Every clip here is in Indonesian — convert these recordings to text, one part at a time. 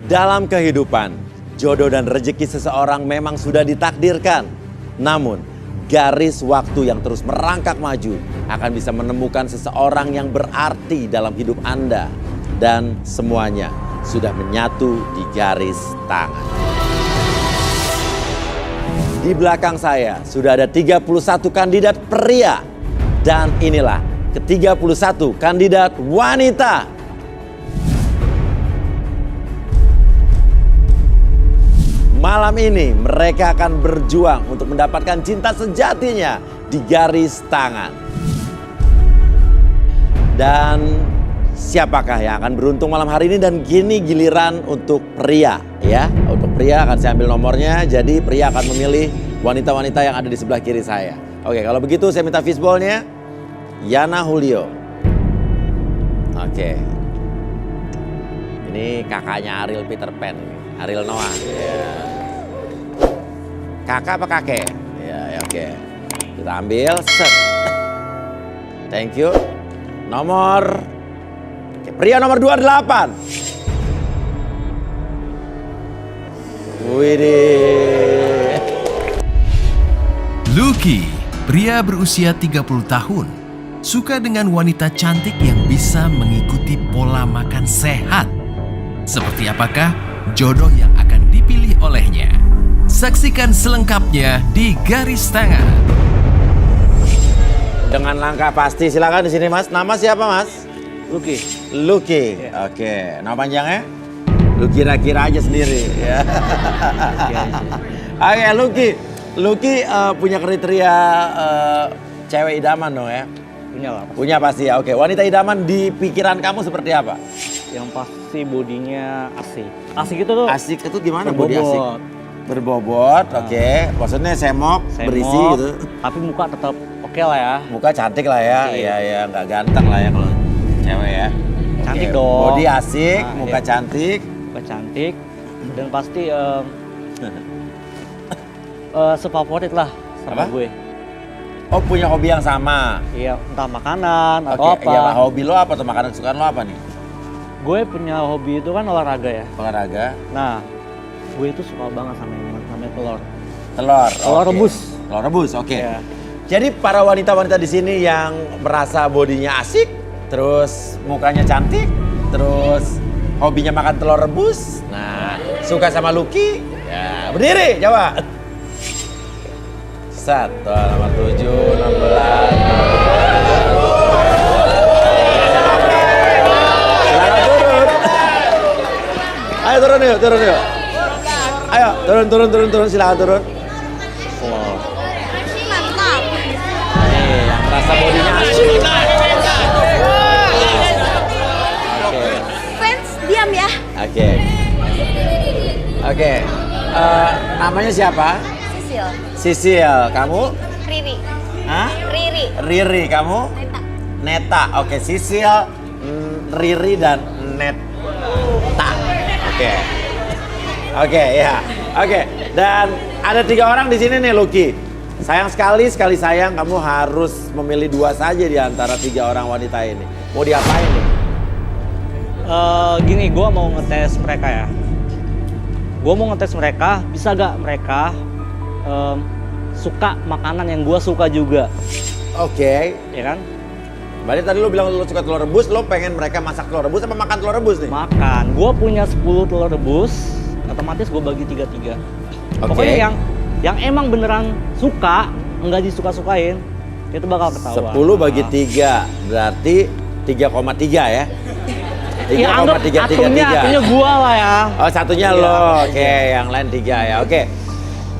Dalam kehidupan, jodoh dan rezeki seseorang memang sudah ditakdirkan. Namun, garis waktu yang terus merangkak maju akan bisa menemukan seseorang yang berarti dalam hidup Anda. Dan semuanya sudah menyatu di garis tangan. Di belakang saya sudah ada 31 kandidat pria. Dan inilah ke-31 kandidat wanita. Malam ini mereka akan berjuang untuk mendapatkan cinta sejatinya di garis tangan. Dan siapakah yang akan beruntung malam hari ini? Dan gini giliran untuk pria ya. Untuk pria akan saya ambil nomornya. Jadi pria akan memilih wanita-wanita yang ada di sebelah kiri saya. Oke, kalau begitu saya minta fishballnya. Yana Julio. Oke. Ini kakaknya Ariel Peter Pan. Ariel Noah. Ya. Kakak apa kakek? Ya, oke. Kita ambil, set. Thank you. Nomor pria nomor 28. Widih. Lucky, pria berusia 30 tahun, suka dengan wanita cantik yang bisa mengikuti pola makan sehat. Seperti apakah jodoh yang akan dipilih olehnya? Saksikan selengkapnya di Garis Tangan. Dengan langkah pasti, silakan di sini Mas. Nama siapa Mas? Lucky. Lucky. Ya. Oke, nama panjangnya? Lu kira-kira aja sendiri ya. Oke, Lucky. Lucky punya kriteria cewek idaman dong ya? Punya lah. Punya pasti ya. Oke, wanita idaman di pikiran kamu seperti apa? Yang pasti bodinya asik. Asik itu tuh. Asik itu gimana body asik? berbobot. Berbobot, oke. Maksudnya semok, berisi gitu. Tapi muka tetap oke lah ya. Muka cantik lah ya. Cantik. Iya, iya, nggak ganteng lah ya kalau cewek ya. Cantik Oke, dong. body asik, Nah, muka iya. cantik. Muka cantik. Dan pasti sefavorit lah sama Apa? gue. Oh, punya hobi yang sama. Iya, entah makanan atau Oke, apa. ya hobi lo apa tuh? Makanan kesukaan lo apa nih? Gue punya hobi itu kan olahraga ya. Olahraga. Nah, gue itu suka banget sama yang namanya telur. Telur. Telur oke. rebus. Telur rebus, oke. Iya. Jadi para wanita-wanita di sini yang merasa bodinya asik, terus mukanya cantik, terus hobinya makan telur rebus, nah suka sama Lucky, ya berdiri, coba. Satu, nomor 7, 16. Silakan turun. Ayo turun yuk, turun yuk. Ayo turun, silakan turun. Oh. Mantap. Nih, yang merasa bodinya asik. Oke, Fans diam ya. oke. Oke, namanya siapa? Sisil. Sisil, kamu? Riri. Hah? Riri. Riri, kamu? Neta. Neta, oke. Sisil, Riri, dan Neta. Oke. Oke, ya. Oke, dan ada 3 orang di sini nih, Lucky. Sayang sekali sayang kamu harus memilih 2 saja di antara 3 orang wanita ini. Mau diapain nih? Gini, gue mau ngetes mereka ya. Gue mau ngetes mereka, bisa gak mereka suka makanan yang gue suka juga, Oke. ya kan? Berarti tadi lo bilang lo suka telur rebus, lo pengen mereka masak telur rebus apa makan telur rebus nih? Makan, gue punya 10 telur rebus, otomatis gue bagi 3-3. Oke. Pokoknya yang emang beneran suka, enggak disuka-sukain, itu bakal ketahuan. 10 bagi 3, berarti 3,3 ya? Ya anggap atumnya gua lah ya. Oh, satunya Iya, lo, oke, iya. yang lain 3 ya, oke.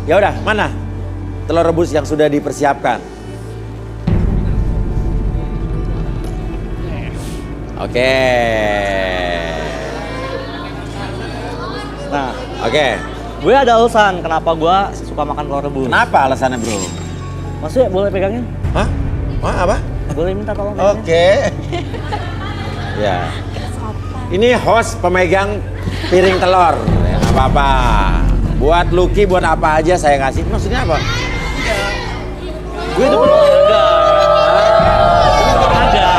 Ya udah, mana telur rebus yang sudah dipersiapkan? Oke. Nah, Oke. gue ada alasan kenapa gue suka makan telur rebus. Kenapa alasannya, Bro? Maksudnya boleh pegangin? Hah? Wah, apa? Boleh minta tolong pegangin? Oke. Ya. Ini host pemegang piring telur. Ya, nggak apa-apa. Buat Lucky, buat apa aja saya kasih. Maksudnya apa? Gue itu olahraga. Olahraga.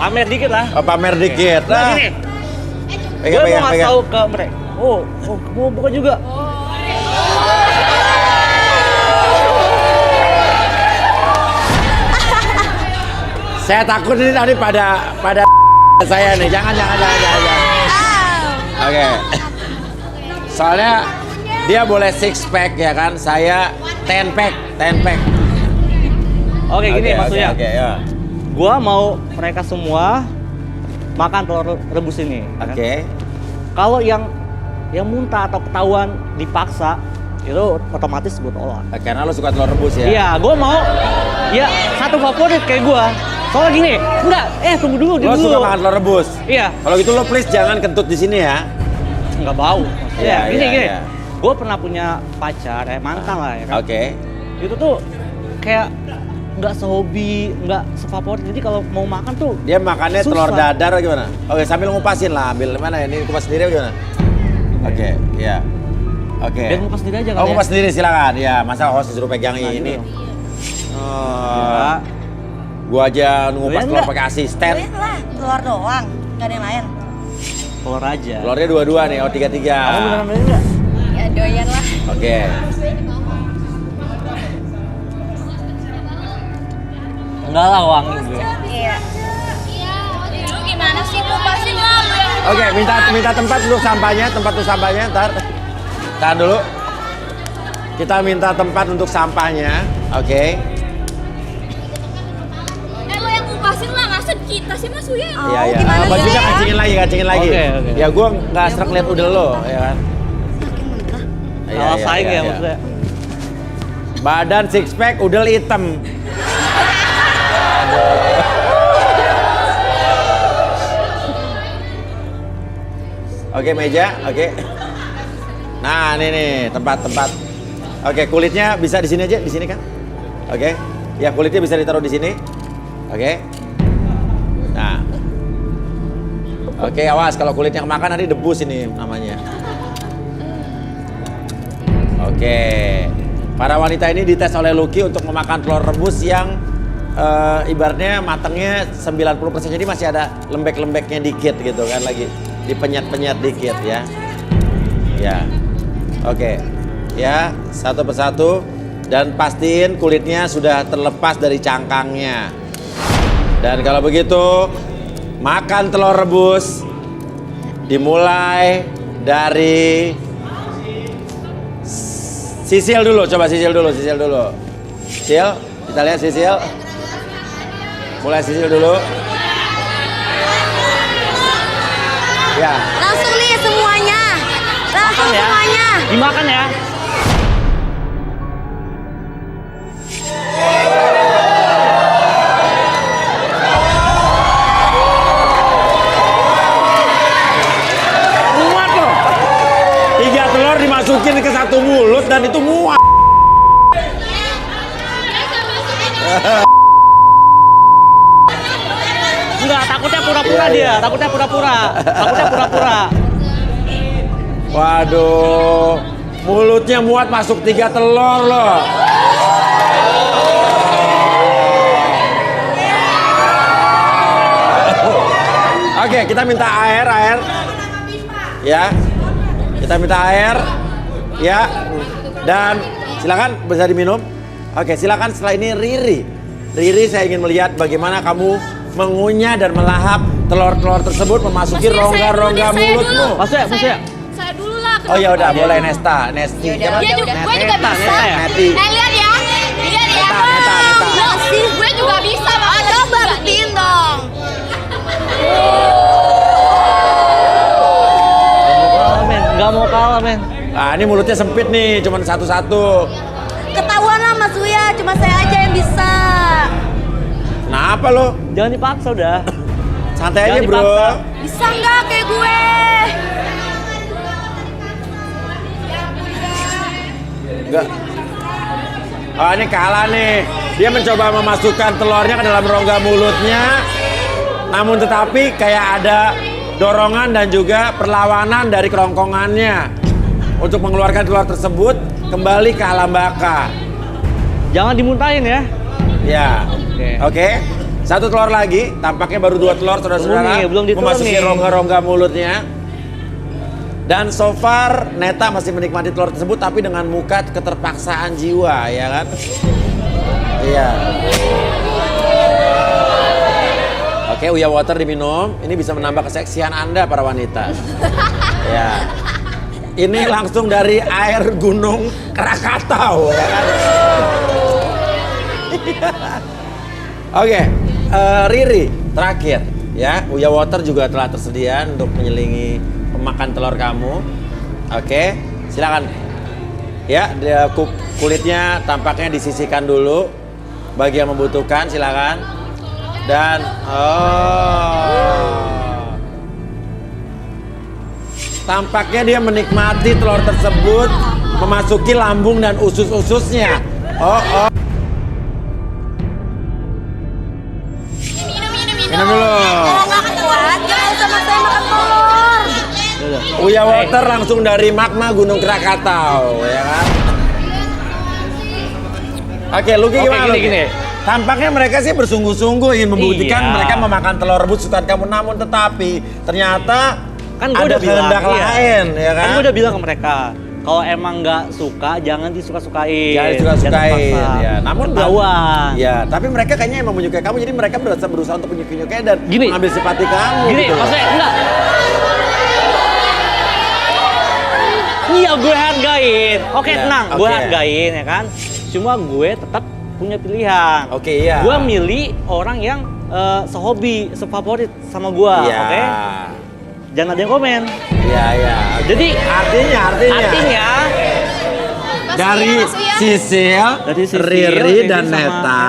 pamer dikit lah. Oh, pamer dikit. Nah, Nah, gini, pegang, gue mau pegang, ngasih pegang. tahu ke mereka. Oh, mau buka juga. Saya takut ini tadi pada saya nih. Jangan. Oke. Soalnya dia boleh 6 pack ya kan, saya 10 pack. Oke, gini maksudnya. Oke, ya. Gua mau mereka semua makan telur rebus ini. ya kan? Oke. Kalau yang muntah atau ketahuan dipaksa, itu otomatis gue tolak. Karena lo suka telur rebus ya? Iya, gue mau ya satu favorit kayak gue. Soalnya gini, enggak, tunggu dulu Lo suka makan telur rebus? Iya, Kalau gitu lo please jangan kentut di sini ya. nggak bau. Iya, Gini. iya. Gue pernah punya pacar, mantan lah ya kan. Oke. Itu tuh kayak nggak sehobi, nggak sefavorit. Jadi kalau mau makan tuh Dia makannya susah. telur dadar atau gimana? Oke, sambil ngupasin lah. Ambil mana ya? Ini kupas sendiri atau gimana? Oke, iya. Oke. Biar ngupas sendiri aja kan Oh, ya? ngupas sendiri silakan. Ya, masa host disuruh pegang Nah, ini. gitu dong. Oh. Gua aja ngupas Doyan telur nggak? pakai asisten. Doyan lah, telur doang, gak ada yang lain. Telur aja. Telurnya dua-dua nih, oh 3-3. Kamu beneran doyan nggak? Ya doyan lah. Oke. Enggak lah, wangi gue. Iya. Lu gimana sih, kupasin lah lu yang Oke, minta tempat untuk sampahnya, ntar. Tahan dulu. Kita minta tempat untuk sampahnya. Oke. lu yang kupasin lah, ngasih kita sih Mas Uya. Iya, iya. Buat bisa kancingin lagi. Oke. Ya gua nggak serak lihat udel lo, ya kan. Iya, Salah iya, saing iya, ya iya. maksudnya. Badan 6 pack, udel hitam. Oke, meja, oke. Nah, ini nih tempat. Oke, kulitnya bisa di sini aja, di sini kan? Oke. Ya, kulitnya bisa ditaruh di sini. Oke. Nah. Oke, awas kalau kulitnya kemakan nanti debus ini namanya. Oke. Para wanita ini dites oleh Lucky untuk memakan telur rebus yang ibaratnya matangnya 90%, jadi masih ada lembek-lembeknya dikit gitu kan, lagi dipenyet-penyet dikit ya. Ya. Oke. Ya, satu persatu dan pastiin kulitnya sudah terlepas dari cangkangnya. Dan kalau begitu, makan telur rebus dimulai dari Sisil dulu, coba sisil dulu. Sil, kita lihat sisil. Mulai sisil dulu. Ya. Langsung nih semuanya. Langsung Makan ya. semuanya. Dimakan ya. Muat loh. 3 telur dimasukin ke satu mulut dan itu muat. Enggak, takutnya pura-pura dia. Takutnya pura-pura. Waduh, mulutnya muat masuk 3 telur loh. Oke, kita minta air. Ya, kita minta air. Ya, dan silakan bisa diminum. Oke, silakan setelah ini Riri. Riri, saya ingin melihat bagaimana kamu mengunyah dan melahap telur-telur tersebut memasuki Mas, rongga-rongga saya dulu deh, mulutmu. Maksudnya. Saya dulu lah. Oh ya udah, boleh Nesta, Nesti. Dia juga, gue juga Neta, bisa. Neta ya? Neti. Lihat ya. Neta. Gue juga bisa. Coba buktiin dong. Nggak mau kalah men. Ah, ini mulutnya sempit nih, cuman satu-satu. Ketahuan lah Mas Uya, cuma saya aja yang bisa. Kenapa lo? Jangan dipaksa udah. Santai aja Jangan bro. dipaksa. Bisa nggak kayak gue? Enggak. Oh ini kalah nih. Dia mencoba memasukkan telurnya ke dalam rongga mulutnya. Namun tetapi kayak ada dorongan dan juga perlawanan dari kerongkongannya untuk mengeluarkan telur tersebut kembali ke alam baka. Jangan dimuntahin ya. Ya. Oke. Oke. Satu telur lagi, tampaknya baru 2 telur saudara-saudara. Belum ditelan Memasuki nih. rongga-rongga mulutnya. Dan so far Neta masih menikmati telur tersebut tapi dengan muka keterpaksaan jiwa, ya kan? Iya. Oke, Uya Water diminum. Ini bisa menambah keseksian Anda para wanita. Ya. Ini langsung dari air Gunung Krakatau, ya kan? Oke, Riri terakhir ya. Uya Water juga telah tersedia untuk menyelingi pemakan telur kamu. Oke, silakan. Ya, kulitnya tampaknya disisihkan dulu. Bagi yang membutuhkan silakan. Dan tampaknya dia menikmati telur tersebut memasuki lambung dan usus-ususnya. Minum dulu. Kalau nggak kuat, jangan sama saya makan telur. Uya Water langsung dari magma Gunung Krakatau, ya kan? Oke, Lucky gimana? Lucky? Gini. Tampaknya mereka sih bersungguh-sungguh ingin membuktikan Iya. mereka memakan telur rebus kesukaan kamu, namun tetapi ternyata Kan gue ada udah bilang, kehendak lain, ya kan? Kan gue udah bilang ke mereka, kalau emang nggak suka, jangan disuka-sukain. Jangan disuka-sukain, dipaksa. ya. Namun ketahuan. Ya, tapi mereka kayaknya emang menyukai kamu, jadi mereka berusaha untuk menyukai dan Gini. mengambil simpati kamu. Gini, gitu. maksudnya enggak. Iya, gue hargain. Oke, Ya, tenang, gue oke. hargain ya kan. Cuma gue tetap punya pilihan. Oke, iya. Gue milih orang yang sehobi, sefavorit sama gue, Iya. oke? Jangan ada yang komen. Iya, iya. Jadi Artinya dari Sisil, Riri dan sama Neta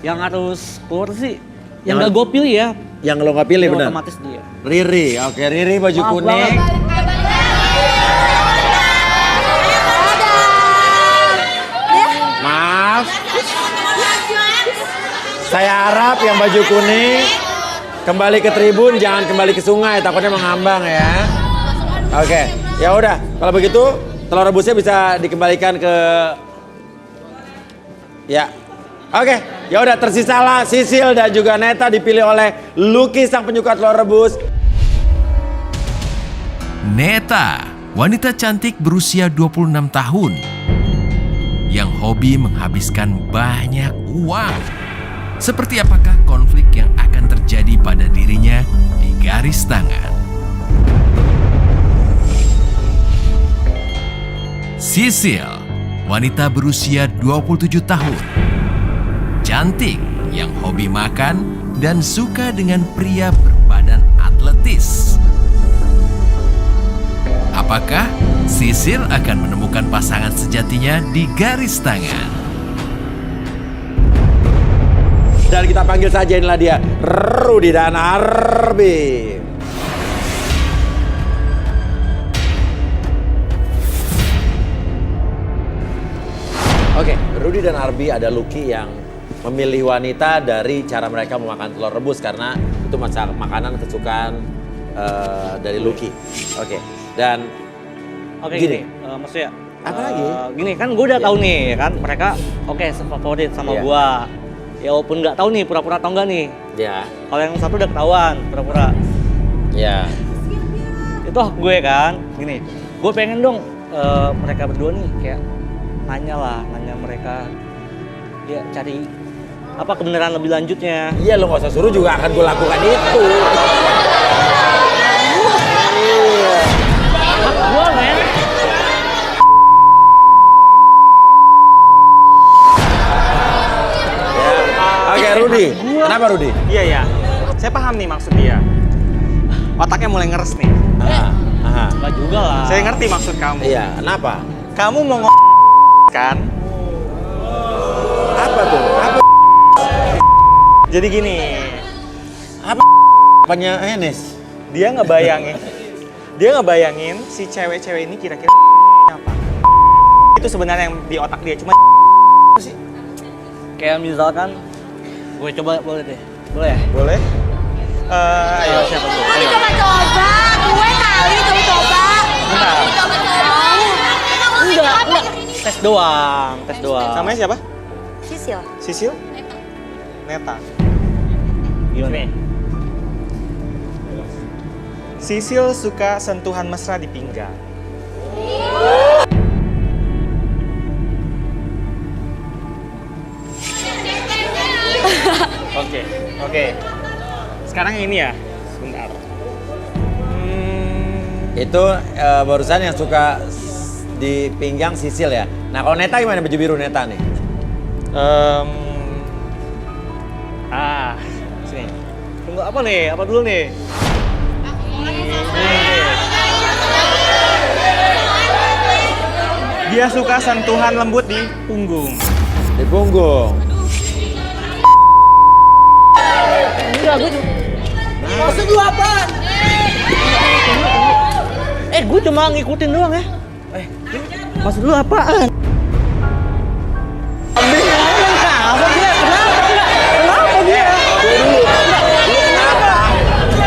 yang harus keluar sih, yang Yang- nggak gue pilih ya, yang lo nggak pilih yang benar. otomatis dia. Riri, oke, Riri baju Maaf kuning. banget. Maaf. Saya harap yang baju kuning kembali ke tribun, jangan kembali ke sungai, takutnya mengambang ya. Oke, ya udah. Kalau begitu, telur rebusnya bisa dikembalikan ke. Ya, oke. Ya udah, tersisalah Sisil dan juga Neta dipilih oleh Lucky sang penyuka telur rebus. Neta, wanita cantik berusia 26 tahun yang hobi menghabiskan banyak uang. Seperti apakah konflik yang akan terjadi pada dirinya di garis tangan? Sisil, wanita berusia 27 tahun. Cantik yang hobi makan dan suka dengan pria berbadan atletis. Apakah Sisil akan menemukan pasangan sejatinya di garis tangan? Dan kita panggil saja, inilah dia, Rudy dan Arbi. Oke, Rudy dan Arbi ada Lucky yang memilih wanita dari cara mereka memakan telur rebus karena itu makanan kesukaan dari Lucky. Oke, dan Oke Gini. gini, maksudnya Apa lagi? Gini kan gue udah tahu nih kan mereka oke favorit sama Iya. gue. Ya walaupun nggak tahu nih pura-pura atau enggak nih. ya, Kalau yang satu udah ketahuan pura-pura. ya, Itu hak gue kan. Gini, gue pengen dong mereka berdua nih kayak nanya mereka ya cari apa kebenaran lebih lanjutnya. iya lo nggak usah suruh juga akan gue lakukan itu. Hak gue men. Oke, Rudy, kenapa Rudy? Iya, iya. Saya paham nih maksud dia. Otaknya mulai ngeres nih. Aha. Enggak juga lah. Saya ngerti maksud kamu. Iya, kenapa? Kamu mau kan? Apa tuh? Apa? Jadi gini, Apanya Enes? dia ngebayangin si cewek-cewek ini kira-kira apa? Itu sebenarnya yang di otak dia cuma sih. Kayak misalkan gue coba boleh deh. Boleh ya? Boleh? Ayo. Siapa dulu? Kali Ayo. coba-coba, gue kali coba-coba. Bentar. Coba-coba. Enggak. Tes doang. Namanya siapa? Sisil. Sisil? Neta. Gimana? Nih. Sisil suka sentuhan mesra di pinggang. Oke. Sekarang yang ini ya. Sebentar. Itu barusan yang suka di pinggang Sisil ya. Nah kalau Neta gimana, baju biru Neta nih? Sini. Tunggu apa nih? Apa dulu nih? Dia suka sentuhan lembut di punggung. Di punggung. Enggak, gue maksud lu apaan? Gue cuma ngikutin doang ya. Maksud lu apaan?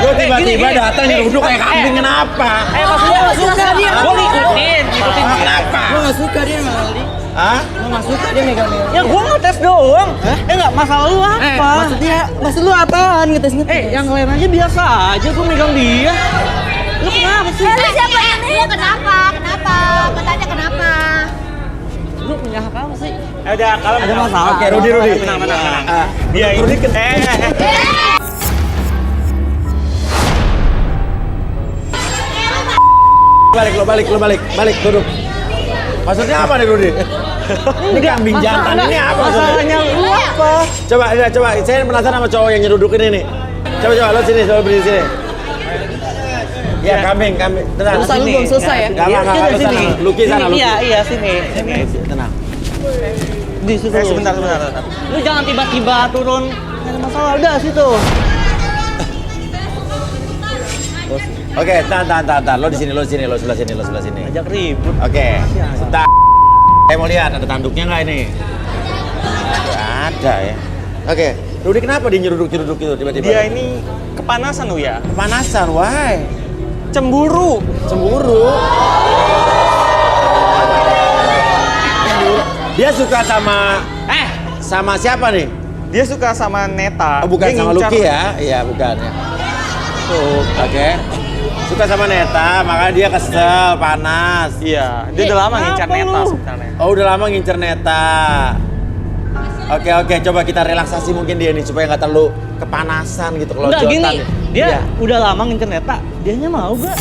Gue tiba-tiba datang nyeruduk kayak kambing, kenapa? Maksudnya gak suka dia. Gue ngikutin. Kenapa? Gue gak suka dia megang. Hah? Gue gak suka dia megang. Ya gue ngetes doang. Enggak, masalah lu apa? Maksud lu apaan ngetes? Yang lain aja biasa aja, gue megang dia. Lu kenapa sih? Lu siapa ini? Kenapa? Katanya kenapa? Lu punya hak apa sih? Udah, kalau Ada masalah. Oke, Rudi. Tenang. Dia Rudi balik, duduk. Maksudnya apa nih Rudi? Ini kambing jantan, ini apa maksudnya? Masalahnya lu apa? Coba, saya penasaran sama cowok yang nyeruduk ini nih. Coba, lo sini, coba berdiri sini. Ya, kambing. Tenang. Urusan lu belum selesai ya? Gak apa, Sini. Luki sana, Luki. Iya, sini. Tenang. Di situ. sebentar. Lu jangan tiba-tiba turun. Nggak ada masalah, udah situ. Oke, tahan. Lo di sini, lo sebelah sini. Ajak ribut. Oke, sebentar. Saya mau lihat ada tanduknya nggak ini? Nggak ada ya. Oke, Rudi kenapa dia nyeruduk gitu tiba-tiba? Dia ini kepanasan lu ya. Kepanasan, why? Cemburu. Dia suka sama siapa nih? Dia suka sama Neta. Oh, bukan Dia sama ngincar- Lucky ya? Iya, bukan ya. Tuh, oke. Suka sama Neta, makanya dia kesel, panas. Iya, dia udah lama ngincar Neta sebenarnya. Oh, udah lama ngincer Neta. Oke, coba kita relaksasi mungkin dia nih supaya nggak terlalu kepanasan gitu kalau Enggak jotan. gini, dia udah lama ngincer Neta. Dianya mau gak?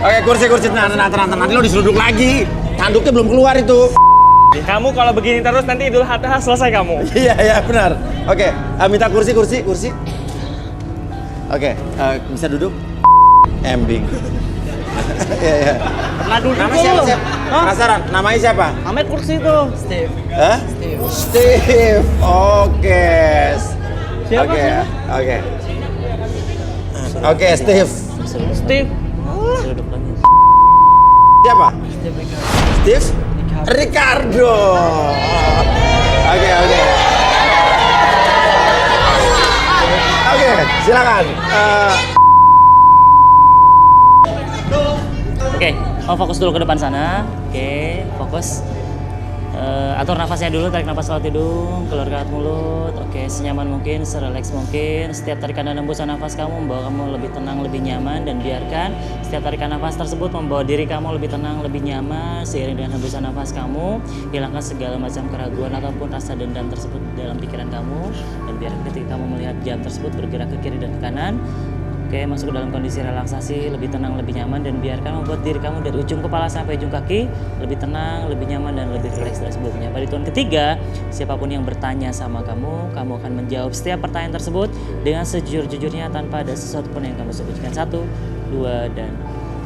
Oke, kursi, tenang. Nanti lo diseruduk lagi. Tanduknya belum keluar itu. Kamu kalau begini terus nanti Idul Adha selesai kamu. Iya, benar. Oke, minta kursi. Oke, bisa duduk? Embing. Iya. Pernah duduk Nama lu. siapa? Hah? Penasaran, namanya siapa? Namanya kursi tuh. Steve. Hah? Steve. Oke. Siapa? Oke, Steve. Steve. Siapa? Steve? Ricardo. Oke. Oke, silakan. Oke, fokus dulu ke depan sana. Oke, fokus. Atur nafasnya dulu, tarik nafas lewat hidung, keluar lewat mulut. Oke, senyaman mungkin, serelaks mungkin. Setiap tarikan dan hembusan nafas kamu membawa kamu lebih tenang, lebih nyaman, dan biarkan setiap tarikan nafas tersebut membawa diri kamu lebih tenang, lebih nyaman. Seiring dengan hembusan nafas kamu, hilangkan segala macam keraguan ataupun rasa dendam tersebut dalam pikiran kamu, dan biarkan ketika kamu melihat jam tersebut bergerak ke kiri dan ke kanan. Oke, masuk ke dalam kondisi relaksasi, lebih tenang, lebih nyaman, dan biarkan membuat diri kamu dari ujung kepala sampai ujung kaki lebih tenang, lebih nyaman, dan lebih rileks dari sebelumnya. Pada tuan ketiga, siapapun yang bertanya sama kamu akan menjawab setiap pertanyaan tersebut dengan sejujur-jujurnya tanpa ada sesuatu pun yang kamu sebutkan. 1, 2, dan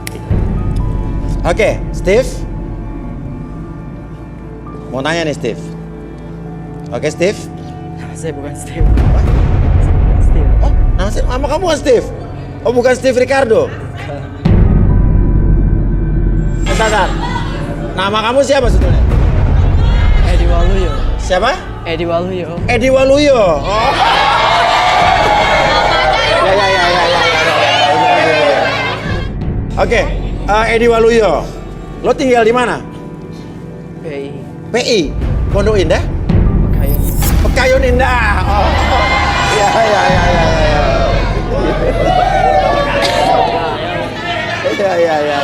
3. Oke, Steve. Mau nanya nih, Steve. Oke, Steve. Saya bukan Steve. Oh, nama kamu kan Steve? Oh, bukan Steve Ricardo? Bentar. Nama kamu siapa sebetulnya? Edi Waluyo. Siapa? Edi Waluyo. Edi Waluyo. Oh. Ya. Oke, Edi Waluyo. Lo tinggal di mana? PI. PI, Pondok Indah? Kayak Pekayun Indah. Oh. Ya. Ya.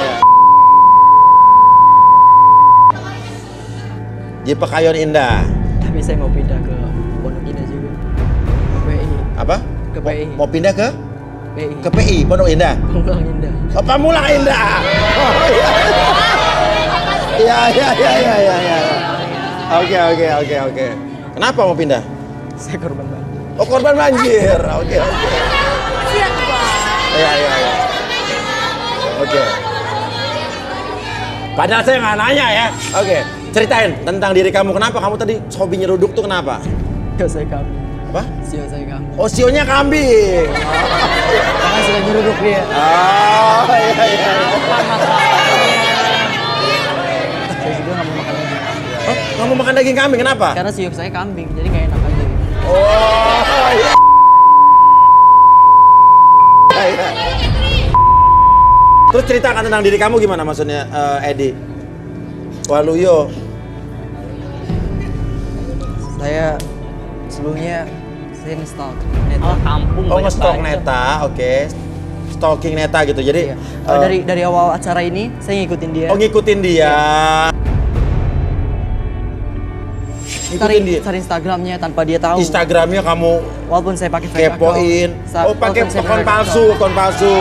Di Pekayun Indah. tapi saya mau pindah ke Pondok Indah juga. Ke PI. Apa? Ke PI. Mau pindah ke? PI. Ke PI, Pondok Indah. Pulang Indah. Oh, Pamulang Indah. Oh, iya. Ya. Oke. Kenapa mau pindah? Saya korban banjir. Oh, korban banjir. Oke. Kasihan Pak. Iya. Oke. Padahal saya nggak nanya ya. Oke. Ceritain tentang diri kamu. Kenapa kamu tadi hobi nyeruduk tuh kenapa? Sio saya kambing. Apa? Sio saya kambing. Oh, sionya kambing. Karena sudah nyeruduk dia. Oh, iya. Saya juga nggak mau makan daging. Oh, nggak mau makan daging kambing, kenapa? Karena sio saya kambing, jadi nggak enak aja. Oh, iya. Iya. Terus ceritakan tentang diri kamu gimana maksudnya, Edi Waluyo? Saya sebelumnya saya install Oh, kampung. Oh, banyak nge-stalk banget. Neta, oke. Stalking Neta gitu, jadi Iya. Dari awal acara ini saya ngikutin dia. oh ngikutin dia. Cari Instagramnya tanpa dia tahu. Instagramnya kamu Walaupun saya pakai fake kepoin. account. Oh, pakai Walaupun saya akun fake palsu, account. akun palsu.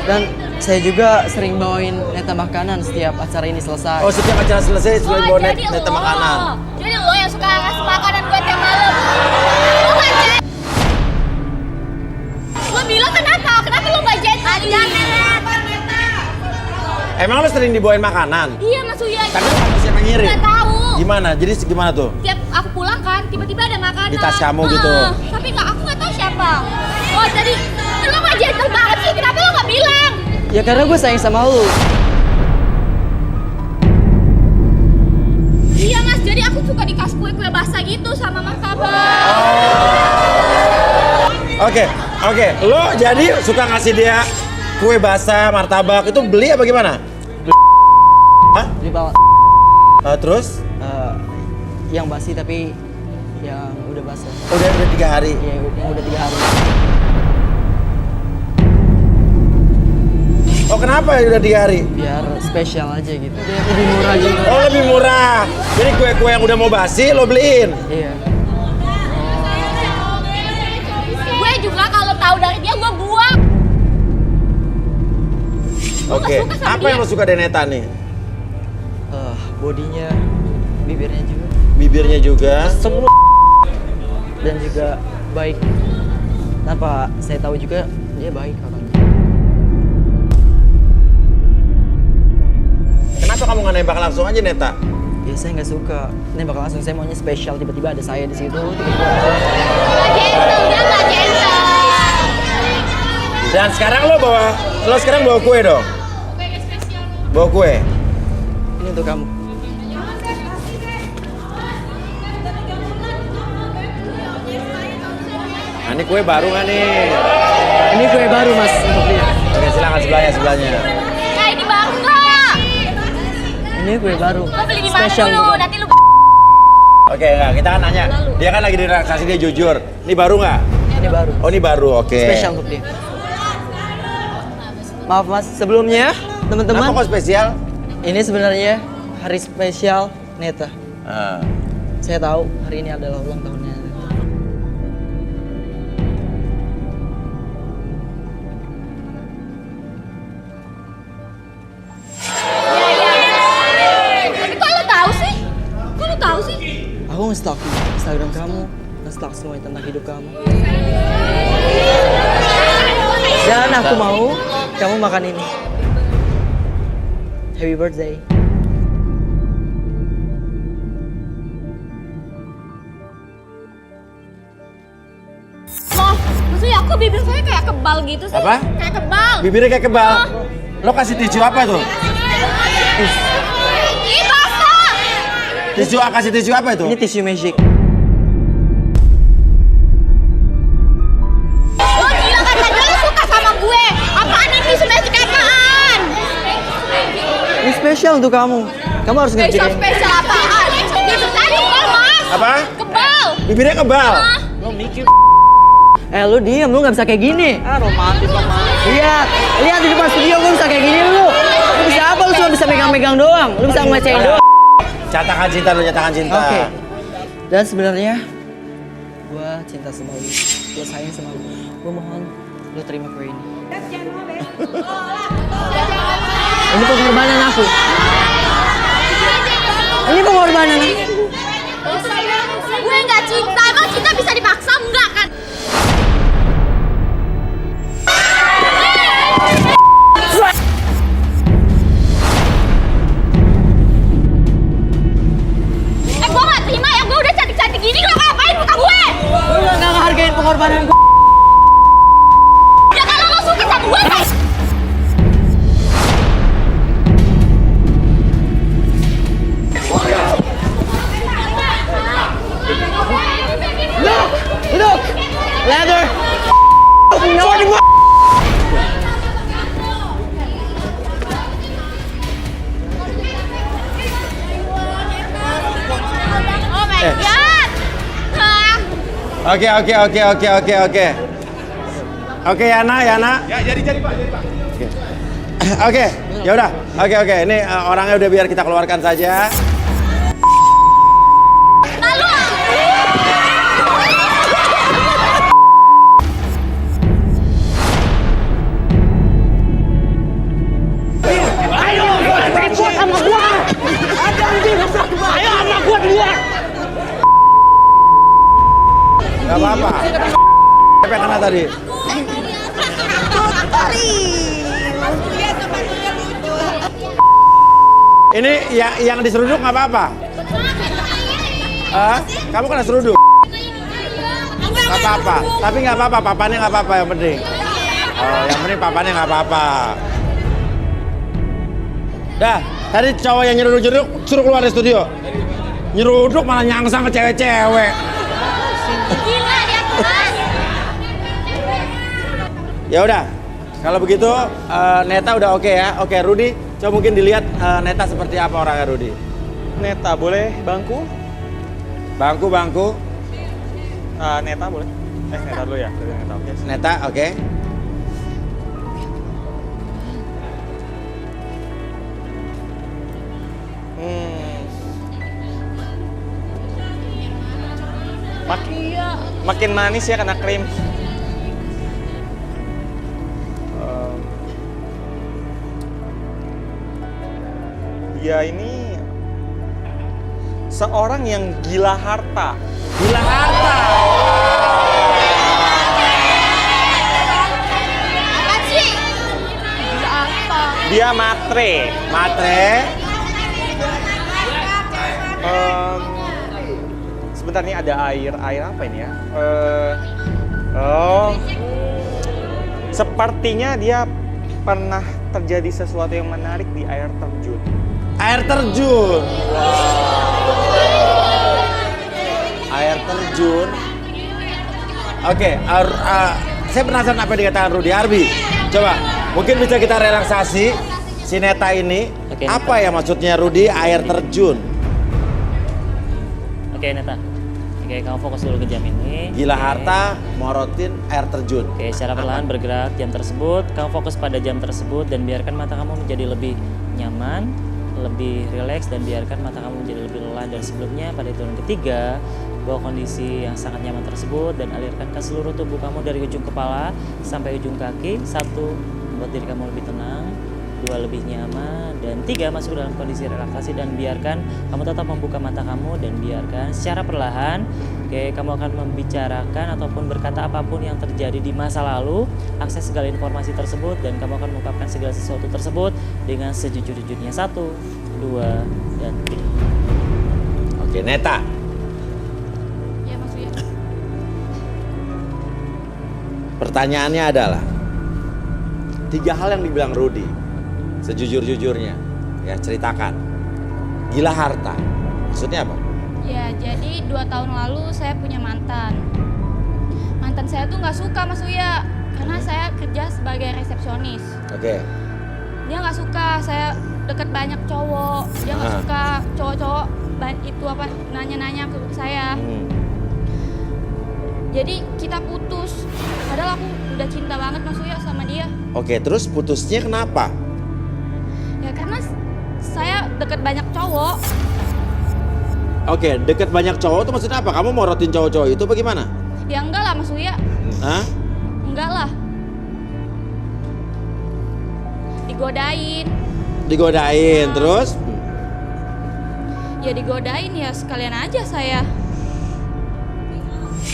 Dan saya juga sering bawain neta makanan setiap acara ini selesai. Oh, setiap acara selesai selalu bawa jadi Neta lo. makanan. Jadi lo yang suka ngasih makanan gue tiap malam. Lo nggak jet. Lo bilang kenapa? Kenapa lo nggak jet? Emang lo sering dibawain makanan? Iya Mas Uya. Tapi lo nggak siapa ngirim? Nggak tahu. Gimana? Jadi gimana tuh? Tiap aku pulang kan, tiba-tiba ada makanan. Di tas kamu gitu? Tapi aku nggak tahu siapa. Oh jadi lo nggak gentle banget sih. Kenapa lo nggak bilang? Ya karena gue sayang sama lu. Iya Mas. Jadi aku suka dikasih kue-kue basah gitu sama martabak. Oke. Lo jadi suka ngasih dia kue basah, martabak, itu beli apa gimana? Hah? Di bawah Terus? yang basi tapi yang udah basah. Udah 3 hari. Ya, yang udah 3 hari. Oh, kenapa ya udah 3 hari? Biar spesial aja gitu. Lebih murah gitu. Oh, lebih murah. Jadi kue-kue yang udah mau basi lo beliin. Iya. Gue juga kalau tahu dari dia gue buang. Gua Oke. nggak suka sama Apa dia. yang lo suka dari Neta nih? Bodinya, bibirnya juga, Bibirnya juga. Semua dan juga baik. Tanpa saya tahu juga dia baik orangnya. Kenapa kamu nggak nembak langsung aja Neta? Ya saya nggak suka nembak langsung. Saya maunya spesial. Tiba-tiba ada saya di situ. Tiba-tiba Nggak gentle, dia nggak gentle. Dan sekarang lo sekarang bawa kue dong. Bawa kue. ini untuk kamu. Nah, ini kue baru nggak nih? Ini kue baru mas untuk dia. Oke, silakan sebelahnya. Nah ini baru nggak? Ini kue baru. Lo beli di mana Spesial dulu? untuk kamu. Nanti lu Oke, enggak, kita kan nanya. Dia kan lagi di relaksasi, dia jujur. Ini baru nggak? Ini baru. Oh, ini baru, oke. Spesial untuk dia. Maaf mas, sebelumnya Kenapa teman-teman, kok spesial? ini sebenarnya hari spesial Neta. Ah. Saya tahu hari ini adalah ulang tahunnya Neta. Tapi kok lo tahu sih? Kok lo tahu sih? Aku nge-stalk Instagram kamu, nge-stalk semuanya tentang hidup kamu. Dan aku mau kamu makan ini. Happy birthday. Loh, maksudnya aku bibir saya kayak kebal gitu sih. Apa? Kayak kebal. Bibirnya kayak kebal. Lo kasih tisu apa tuh? Ih basah. Tisu, kasih tisu apa itu? Ini tisu magic. Lo gila kan tadi lo suka sama gue. Apaan ini semestinya apaan? Ini spesial untuk kamu. Kamu harus ngerti. Spesial apaan? Bibir tadi kebal mas. Apa? Kebal. Bibirnya kebal. Lo mikir. Lu diem, lu gak bisa kayak gini. Romantis banget. Lihat di depan studio gue bisa kayak gini lu. Lu bisa apa? Lu cuma bisa megang-megang doang. Lu bisa ngecein doang. Catakan cinta lu, catakan cinta. Oke. Dan sebenarnya gue cinta sama lu. Gue sayang sama lu. Gue mohon lu terima kue ini. Ini pengorbanan aku. Ini pengorbanan aku. Gue nggak cinta. Emang cinta bisa dipaksa enggak kan? Gue nggak terima ya. Gue udah cantik-cantik gini. Lo ngapain muka gue? Lu gak ngehargain pengorbanan gue. Ya kalau lo suka sama gue kan? Look! Leather! Oh my god. Hah? Oke. Oke, Yana. Ya, jadi Pak. Oke, ya udah. Oke. Ini orangnya udah biar kita keluarkan saja. Gak apa-apa. Sampai kena tadi. Ini yang diseruduk nggak apa-apa. Kamu kena seruduk. Nggak apa-apa. Tapi nggak apa-apa. Papanya nggak apa-apa yang penting. Oh, yang penting papanya nggak apa-apa. Dah, tadi cowok yang nyeruduk suruh keluar dari studio. Nyeruduk malah nyangsang ke cewek-cewek. Gila dia keras. Ya udah, kalau begitu Neta udah oke ya. Oke, Rudy, coba mungkin dilihat Neta seperti apa orangnya Rudy. Neta boleh bangku? Bangku. Neta boleh? Neta dulu ya. Neta oke. Neta, oke. Makin manis ya kena krim. Dia ini seorang yang gila harta. Gila harta. Apa sih? Gila apa? Dia matre. Sebentar nih ada air apa ini ya? Sepertinya dia pernah terjadi sesuatu yang menarik di air terjun. Air terjun. Air terjun. Oke, saya penasaran apa yang dikatakan Rudy Arbi. Coba, mungkin bisa kita relaksasi si Neta ini. Oke, apa ya maksudnya Rudy air terjun? Oke, Neta. Oke, kamu fokus dulu ke jam ini. Gila Oke. harta, morotin air terjun. Oke, secara perlahan bergerak jam tersebut. Kamu fokus pada jam tersebut dan biarkan mata kamu menjadi lebih nyaman, lebih rileks, dan biarkan mata kamu menjadi lebih lelah dari sebelumnya. Pada hitungan ketiga, bawa kondisi yang sangat nyaman tersebut dan alirkan ke seluruh tubuh kamu dari ujung kepala sampai ujung kaki. 1, membuat diri kamu lebih tenang. 2, lebih nyaman. Dan 3, masuk dalam kondisi relaksasi dan biarkan kamu tetap membuka mata kamu dan biarkan secara perlahan, kamu akan membicarakan ataupun berkata apapun yang terjadi di masa lalu, akses segala informasi tersebut, dan kamu akan mengungkapkan segala sesuatu tersebut dengan sejujur-jujurnya. 1, 2, dan 3. Oke, Neta. Ya maksudnya. Pertanyaannya adalah 3 hal yang dibilang Rudy sejujur-jujurnya, ya ceritakan. Gila harta, Maksudnya apa? Ya, jadi 2 tahun lalu saya punya mantan. Mantan saya tuh nggak suka Mas Uya karena saya kerja sebagai resepsionis. Oke. Dia nggak suka saya deket banyak cowok. Dia nggak Aha. suka cowok-cowok itu apa nanya-nanya ke saya. Jadi kita putus. Padahal aku udah cinta banget Mas Uya sama dia. Oke, terus putusnya kenapa? Ya karena saya deket banyak cowok. Oke, deket banyak cowok itu maksudnya apa? Kamu mau rotin cowok-cowok itu bagaimana? Ya enggak lah Mas Uya. Hah? Enggak lah. Digodain. Digodain, terus? Ya digodain ya sekalian aja saya.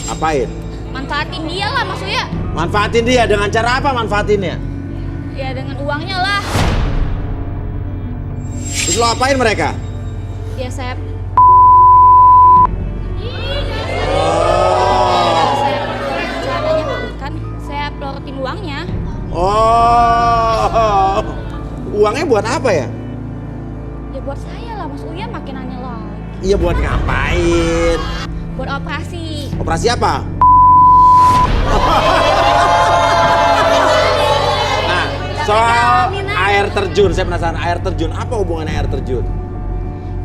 Apain? Manfaatin dia lah Mas Uya. Manfaatin dia, dengan cara apa manfaatinnya? Ya dengan uangnya lah. Terus lo apain mereka? Ya saya kan saya pelorotin uangnya. Oh, uangnya buat apa ya? Ya buat saya lah Mas Uya makin nanya lagi. Iya buat ngapain? Buat operasi. Operasi apa? Nah, soal air terjun, saya penasaran air terjun. Apa hubungannya air terjun?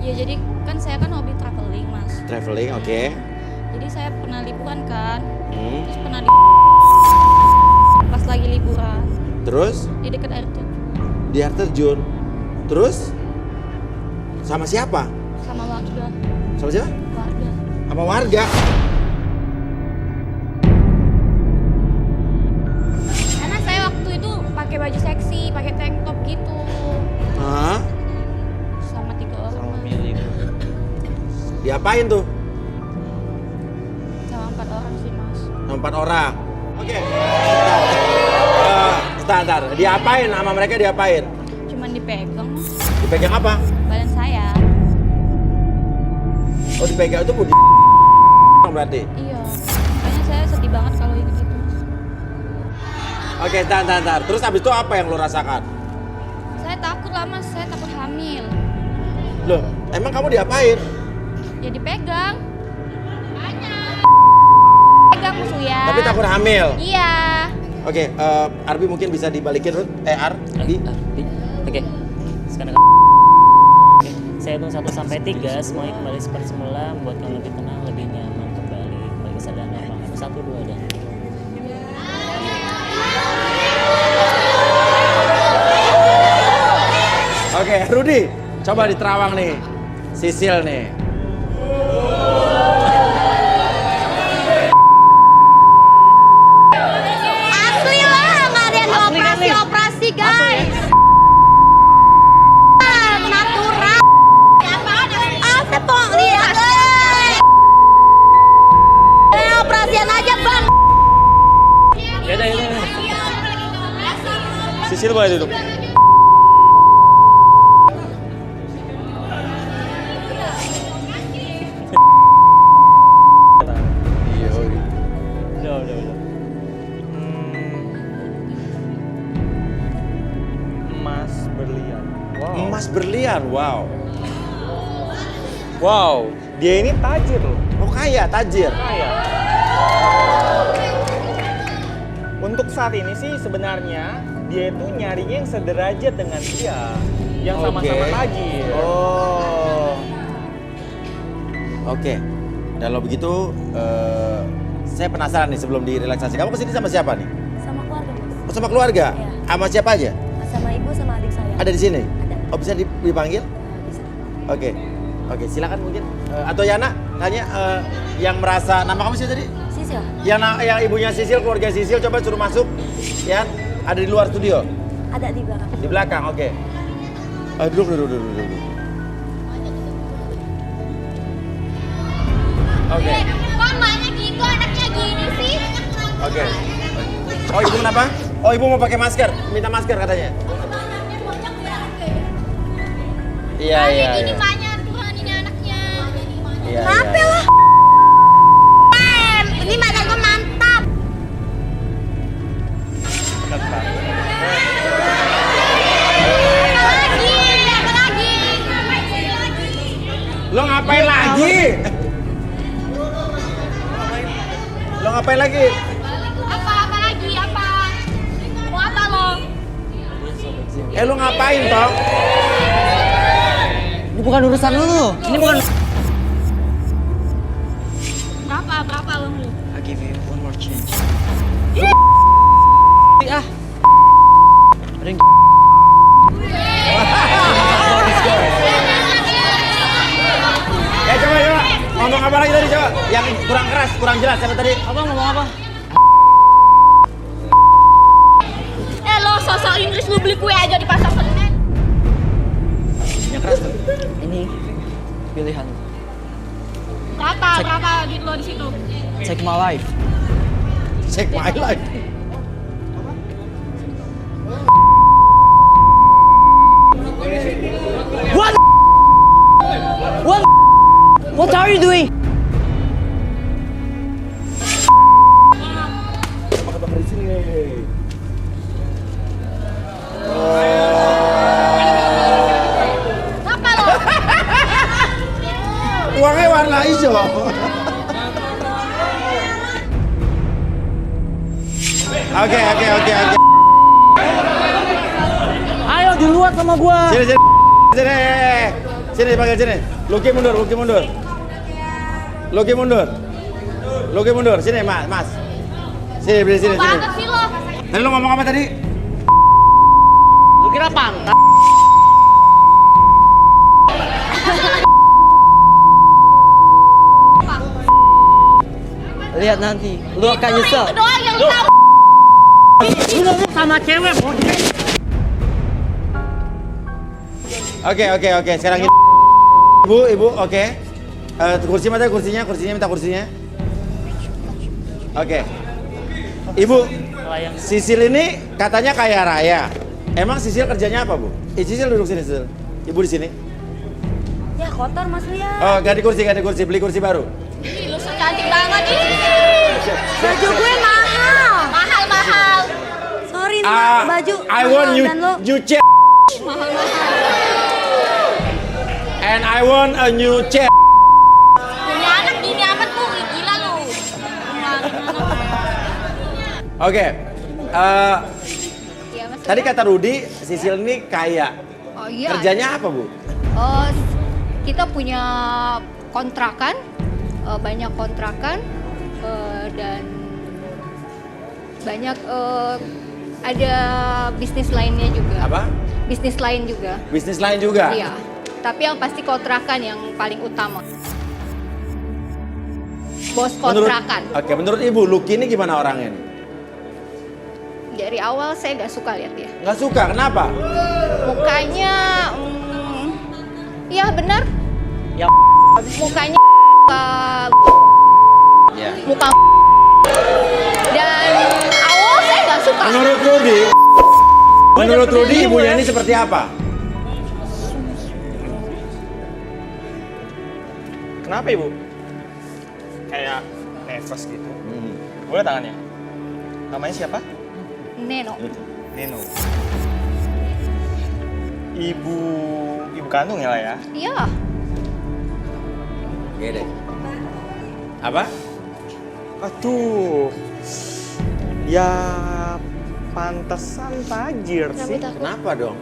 Ya jadi kan saya kan hobi traveling Mas. Traveling, oke. Jadi saya pernah liburan kan. Hmm. Terus pernah pas lagi liburan Terus di dekat air terjun di air terjun. Terus sama siapa? sama warga. Sama siapa? Warga. Sama warga. Karena saya waktu itu pakai baju seksi, pakai tank top gitu. Hah? Sama 3 orang. Sama Mas. milik. Diapain tuh? Sama 4 orang sih Mas. Sama 4 orang. Oke. Bentar. Diapain sama mereka diapain? Cuman dipegang Mas. Dipegang apa? Badan saya. Oh dipegang itu mau di berarti. Iya. Makanya saya sedih banget kalau ingat itu Mas. Oke, bentar. Terus abis itu apa yang lo rasakan? Saya takut lah Mas, saya takut hamil. Loh, emang kamu diapain? Ya dipegang. Pegang Mas Uya. Tapi takut hamil. Iya. Oke, Arbi mungkin bisa dibalikin Ruth. Arbi. Oke. Sekarang Oke. Saya hitung 1 sampai 3, semuanya kembali seperti semula, membuatkan lebih tenang, lebih nyaman kembali kesadaran normal. 1, 2 dan Oke, Rudi, coba di Terawang nih. Sisil nih. Asli lah, nggak ada yang operasi guys. Natural. Apa pong lihat? Operasian aja bang. ya udah. Sisil boleh duduk. Udah. Emas berlian. Wow. Emas berlian, wow. Wow, dia ini tajir loh. Oh kaya, tajir. Kaya. Untuk saat ini sih sebenarnya dia itu nyarinya yang sederajat dengan dia, yang sama-sama Oke. tajir. Oh. Oke. Dan kalau begitu, saya penasaran nih sebelum direlaksasi. Kamu kesini sama siapa nih? Sama keluarga mas. Oh, sama keluarga? Iya. Sama siapa aja? Sama ibu sama adik saya. Ada di sini? Ada. Oh bisa dipanggil? Bisa. Oke. Oke, silakan mungkin. Atau Yana, tanya yang merasa, nama kamu siapa tadi? Sisil. Yang ibunya Sisil, keluarga Sisil, coba suruh masuk. Ya, ada di luar studio. Ada di belakang. Di belakang, oke. Duduk. Oke. Kok mbaknya gitu, anaknya gini sih? Oke. Oh, ibu kenapa? Oh, ibu mau pakai masker. Minta masker katanya. Iya. Ini mbaknya Tuhan, ini anaknya. Iya. Kenapa lah? Ini badan gue mantap. Apa lagi? Lo ngapain ngapain lagi? Apa lagi? Apa? Mau apa lo? Lu ngapain, Tong? Ini bukan urusan lu. Ini bukan. Berapa lo? I give you one more chance. Ah. Ada yang Coba. Ngomong apa lagi tadi, coba? Yang kurang keras, kurang jelas siapa tadi? Apa ngomong apa? Lo sosok Inggris lu beli kue aja di pasar Senen. yang keras tuh. Ini pilihan. Berapa duit lo di situ? Take my life. Check my life. What are you doing? Berapa lo? Uangnya warna hijau. Oke. Ayo di luar sama gua. Sini dipanggil sini. Luki mundur. Luki mundur. Sini, Mas. Sini, berdiri sini. Banget sih lo. Tadi lu ngomong apa tadi? Lu kira pantas? Lihat nanti, lu akan nyesel. Itu doang yang tahu. Lu ngomong sama cewek, Oke. Sekarang gini. Ibu, oke. Kursi mana? Kursinya minta kursinya. Oke. Ibu, Sisil ini katanya kaya raya. Emang Sisil kerjanya apa, Bu? Sisil duduk sini, Sisil. Ibu di sini. Ya kotor Mas Lia. Oh, ganti kursi. Beli kursi baru. Ih, lu so cantik banget nih. Baju gue mahal. Mahal. Sorry nih Mas, baju I want mahal dan lo you chair. And I want a new chair. Punya anak gini amat bu, gila lu. Oke. Iya, Mas. Tadi kata Rudi, Sisil ini kaya. Oh iya. Kerjanya apa, Bu? Kita punya kontrakan, banyak kontrakan, dan banyak ada bisnis lainnya juga. Apa? Bisnis lain juga. Bisnis lain juga? Iya. Tapi yang pasti kontrakan yang paling utama. Bos kontrakan. Menurut Ibu, Lucky ini gimana orangnya nih? Dari awal saya nggak suka lihat dia. Nggak suka, kenapa? Mukanya, ya benar. Ya. Mukanya Ya. muka dan awal saya nggak suka. Menurut Rudi, ibunya ini seperti apa? Kenapa ibu? Kayak nervous gitu. Boleh tangannya? Namanya siapa? Neno. Neno. Ibu kandung ya lah ya? Iya. Oke deh. Apa? Aduh. Ya pantesan tajir sih. Kenapa dong?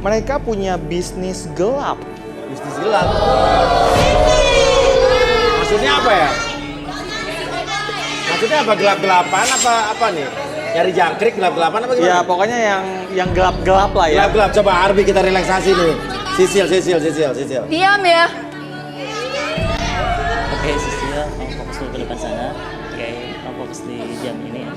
Mereka punya bisnis gelap. Bisnis gelap. Maksudnya apa ya? Maksudnya apa, gelap-gelapan apa nih? Nyari jangkrik gelap-gelapan apa gimana? Ya pokoknya yang gelap-gelap lah ya. Gelap-gelap, coba Arbi kita relaksasi nih. Sisil. Diam ya. Oke, Sisil, kamu fokus dulu ke depan sana. Oke, kamu fokus di jam ini ya.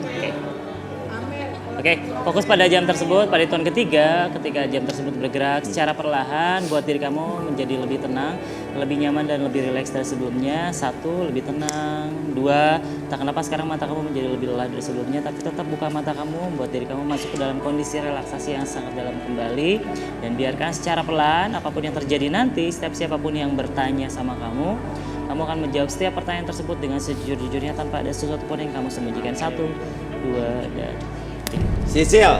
Oke, fokus pada jam tersebut, pada hitungan ketiga, ketika jam tersebut bergerak secara perlahan, buat diri kamu menjadi lebih tenang, lebih nyaman dan lebih rileks dari sebelumnya. 1, lebih tenang. 2, tak kenapa sekarang mata kamu menjadi lebih lelah dari sebelumnya, tapi tetap buka mata kamu, buat diri kamu masuk ke dalam kondisi relaksasi yang sangat dalam kembali. Dan biarkan secara pelan, apapun yang terjadi nanti, setiap siapapun yang bertanya sama kamu akan menjawab setiap pertanyaan tersebut dengan sejujur-jujurnya tanpa ada sesuatu pun yang kamu sembunyikan. 1, 2, dan 3. Sisil,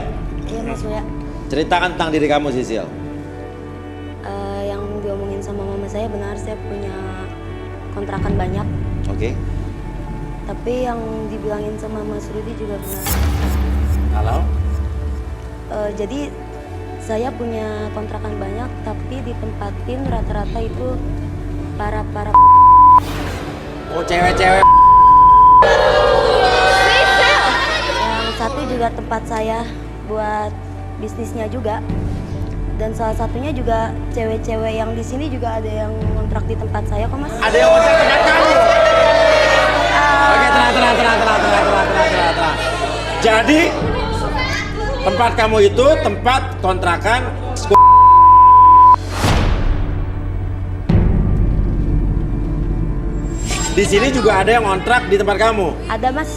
Iya Mas Lia. ceritakan tentang diri kamu, Sisil. Yang diomongin sama mama saya benar, saya punya kontrakan banyak. Oke. Tapi yang dibilangin sama Mas Rudi juga benar. Halo? Jadi saya punya kontrakan banyak, tapi ditempatin rata-rata itu para Oh, cewek-cewek. yang satu juga tempat saya buat bisnisnya juga. Dan salah satunya juga cewek-cewek yang di sini juga ada yang kontrak di tempat saya kok, Mas. Ada yang kontrak tempat kamu? Oke, tenang. Jadi, tempat kamu itu tempat kontrakan di sini juga ada yang kontrak di tempat kamu. Ada, Mas.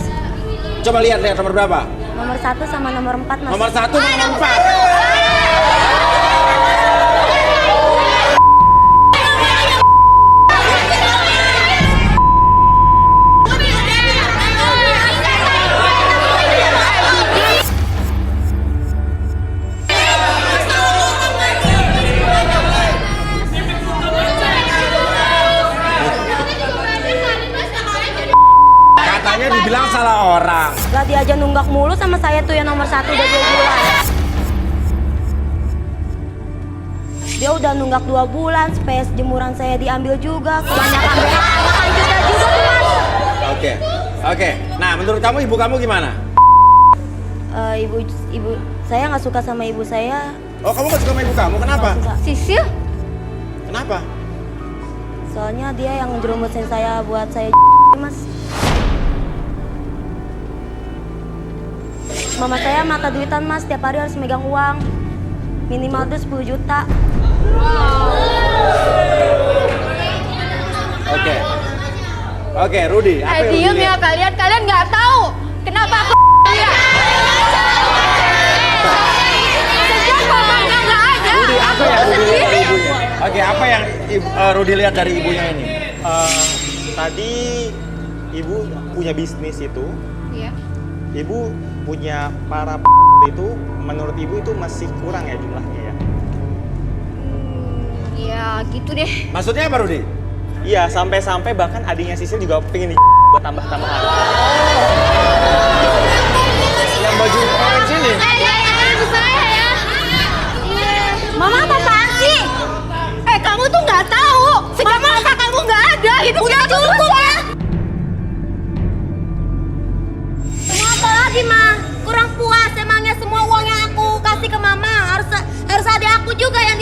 Coba lihat nomor berapa? Nomor 1 sama nomor 4, Mas. Nomor 1 sama nomor 4. Katanya dibilang salah orang. Lah dia aja nunggak mulu sama saya tuh yang nomor 1 udah 2 bulan. Dia udah nunggak 2 bulan, space jemuran saya diambil juga. Kebanyakan makan juga tuh, Mas. Oke. Nah, menurut kamu ibu kamu gimana? Ibu saya nggak suka sama ibu saya. Oh, kamu gak suka sama ibu kamu? Kenapa? Nggak suka. Sisil? Kenapa? Soalnya dia yang ngerumusin saya buat saya Mas. Mama saya mata duitan, Mas, tiap hari harus megang uang. Minimal tuh 10 juta. Oke, Rudi, apa yang Rudi Diem ya lihat? kalian nggak tahu kenapa aku lihat. Sejak mamanya nggak ada. Rudi, apa yang Rudi lihat dari ibunya? Oke, apa yang Rudi lihat dari ibunya ini? Tadi ibu punya bisnis itu. Iya. Ibu punya para itu, menurut ibu itu masih kurang ya jumlahnya ya? Ya gitu deh. Maksudnya apa, Rudi? Iya, sampai-sampai bahkan adiknya Sisil juga pengen buat tambah-tambahan. Yang baju orange ini? Ibu saya ya. Mama apaan sih? Kamu tuh nggak tahu. Sejak masa kamu nggak ada, hidupnya cukup ya. Mau apa lagi, Ma? Kurang puas emangnya semua uang yang aku kasih ke Mama. Harus ada aku juga yang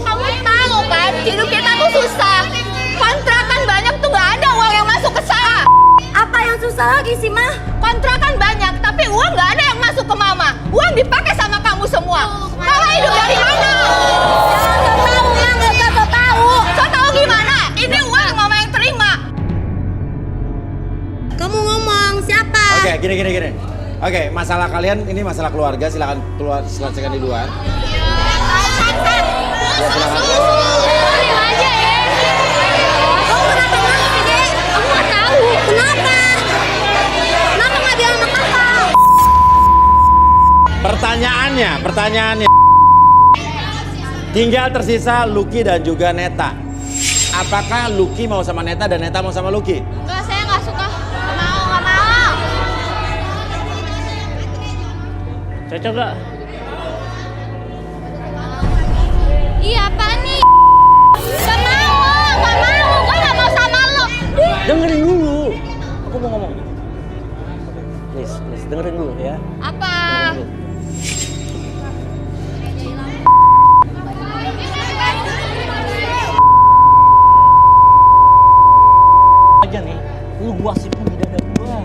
Kamu tahu kan, hidup kita tuh susah. Kontrakan banyak tuh nggak ada uang yang masuk ke saya. Apa yang susah lagi sih, Ma? Kontrakan banyak, tapi uang nggak ada yang masuk ke Mama. Uang dipakai sama kamu semua. Mama hidup dari mana? Nggak tahu, Ma. Nggak tahu. So tahu gimana? Ini uang yang Mama yang terima. Kamu ngomong siapa? Oke, gini. Oke, masalah kalian ini masalah keluarga, silakan keluar selesaikan di luar. Ya, silakan. Kamu kenapa nangis, Dek? Aku nggak tahu. Kenapa? Kenapa nggak bilang sama kakak? Pertanyaannya. Tinggal tersisa Lucky dan juga Neta. Apakah Lucky mau sama Neta dan Neta mau sama Lucky? Enggak, saya nggak suka. Nggak mau. Cocok gak? Iya, apaan nih? Nggak mau. Gue nggak mau sama lo. Dengerin dulu. Aku mau ngomong. Please, dengerin dulu ya. Apa? Dengerin dulu. Aja nih, lu gua simpen di dada gua.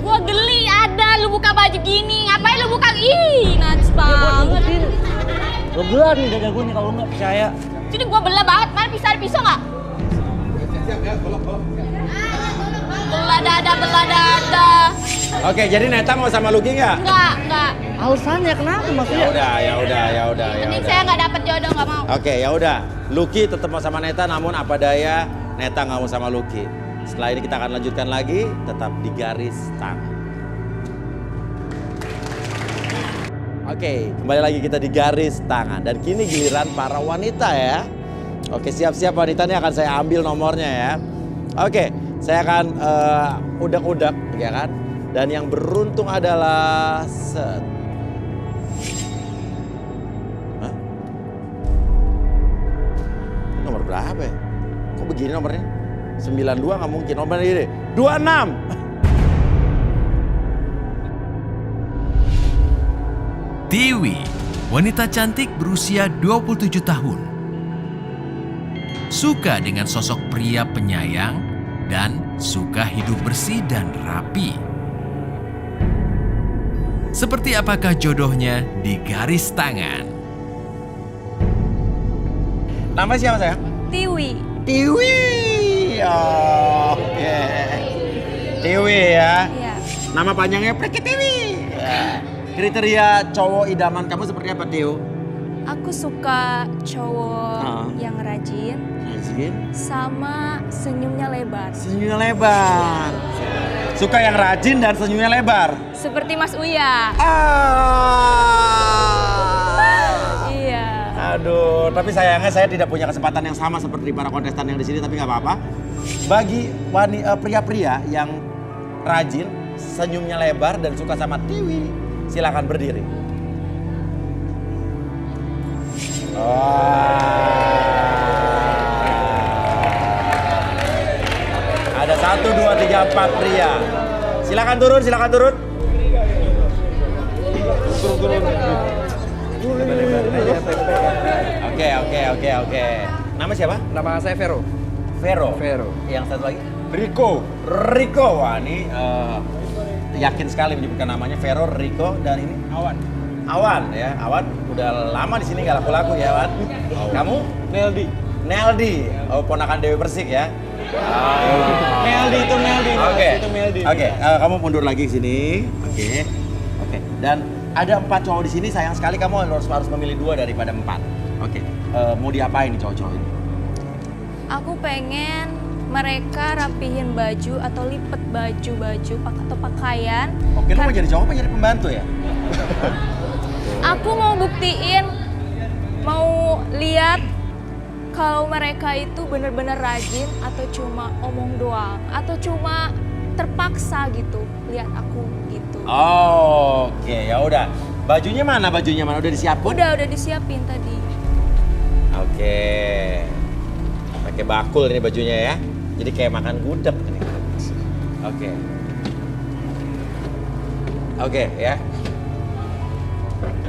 Gua geli ada lu buka baju gini. Ngapain lu buka? Ih, najis banget. Lo belah nih dada gua nih kalau lu nggak percaya. Jadi gua belah banget. Mana pisau nggak? Belah dada. Oke, jadi Neta mau sama Lucky nggak? Enggak. Alasannya kenapa maksudnya? Ya udah. Mending saya nggak dapet jodoh, nggak mau. Oke, ya udah. Lucky tetap mau sama Neta, namun apa daya Neta nggak mau sama Lucky. Setelah ini kita akan lanjutkan lagi, tetap di garis tangan. Oke, kembali lagi kita di garis tangan. Dan kini giliran para wanita ya. Oke, siap-siap wanita ini akan saya ambil nomornya ya. Oke, saya akan udak-udak ya kan. Dan yang beruntung adalah Hah? Nomor berapa ya? Kok begini nomornya? 92 nggak mungkin, nomornya ini 26. Tiwi, wanita cantik berusia 27 tahun. Suka dengan sosok pria penyayang dan suka hidup bersih dan rapi. Seperti apakah jodohnya di garis tangan? Nama siapa sayang? Tiwi. Tiwi. Oke. Tiwi ya. Iya. Nama panjangnya Priki Tiwi. Ya. Kriteria cowok idaman kamu seperti apa, Tio? Aku suka cowok yang rajin sama senyumnya lebar. Senyumnya lebar. Suka yang rajin dan senyumnya lebar. Seperti Mas Uya. Iya. Aduh, tapi sayangnya saya tidak punya kesempatan yang sama seperti para kontestan yang di sini, tapi nggak apa-apa. Bagi pria-pria yang rajin, senyumnya lebar dan suka sama Tiwi, silakan berdiri. Ada 1, 2, 3, 4 pria. Silakan turun, silakan turun. Turun. Oke. Nama siapa? Nama saya Vero. Vero. Vero. Yang satu lagi? Rico. Wah, ini yakin sekali menyebutkan namanya Vero, Rico, dan ini Awan ya. Awan udah lama di sini nggak laku-laku ya, Awan. Kamu? Neldi. Oh, ponakan Dewi Persik ya. Meldi. Oke, kamu mundur lagi ke sini. Oke. Dan ada 4 cowok di sini, sayang sekali kamu harus memilih 2 daripada 4. Oke. Mau diapain nih cowok-cowok ini? Aku pengen mereka rapihin baju atau lipet baju atau pakaian. Oke, lu mau jadi cowok apa jadi pembantu ya? Aku mau buktiin, mau lihat kalau mereka itu bener-bener rajin atau cuma omong doang atau cuma terpaksa gitu lihat aku gitu. Oke, ya udah. Bajunya mana? Udah disiapin? Udah disiapin tadi. Oke. Pakai bakul ini bajunya ya. Jadi kayak makan gudeg ini. Oke ya.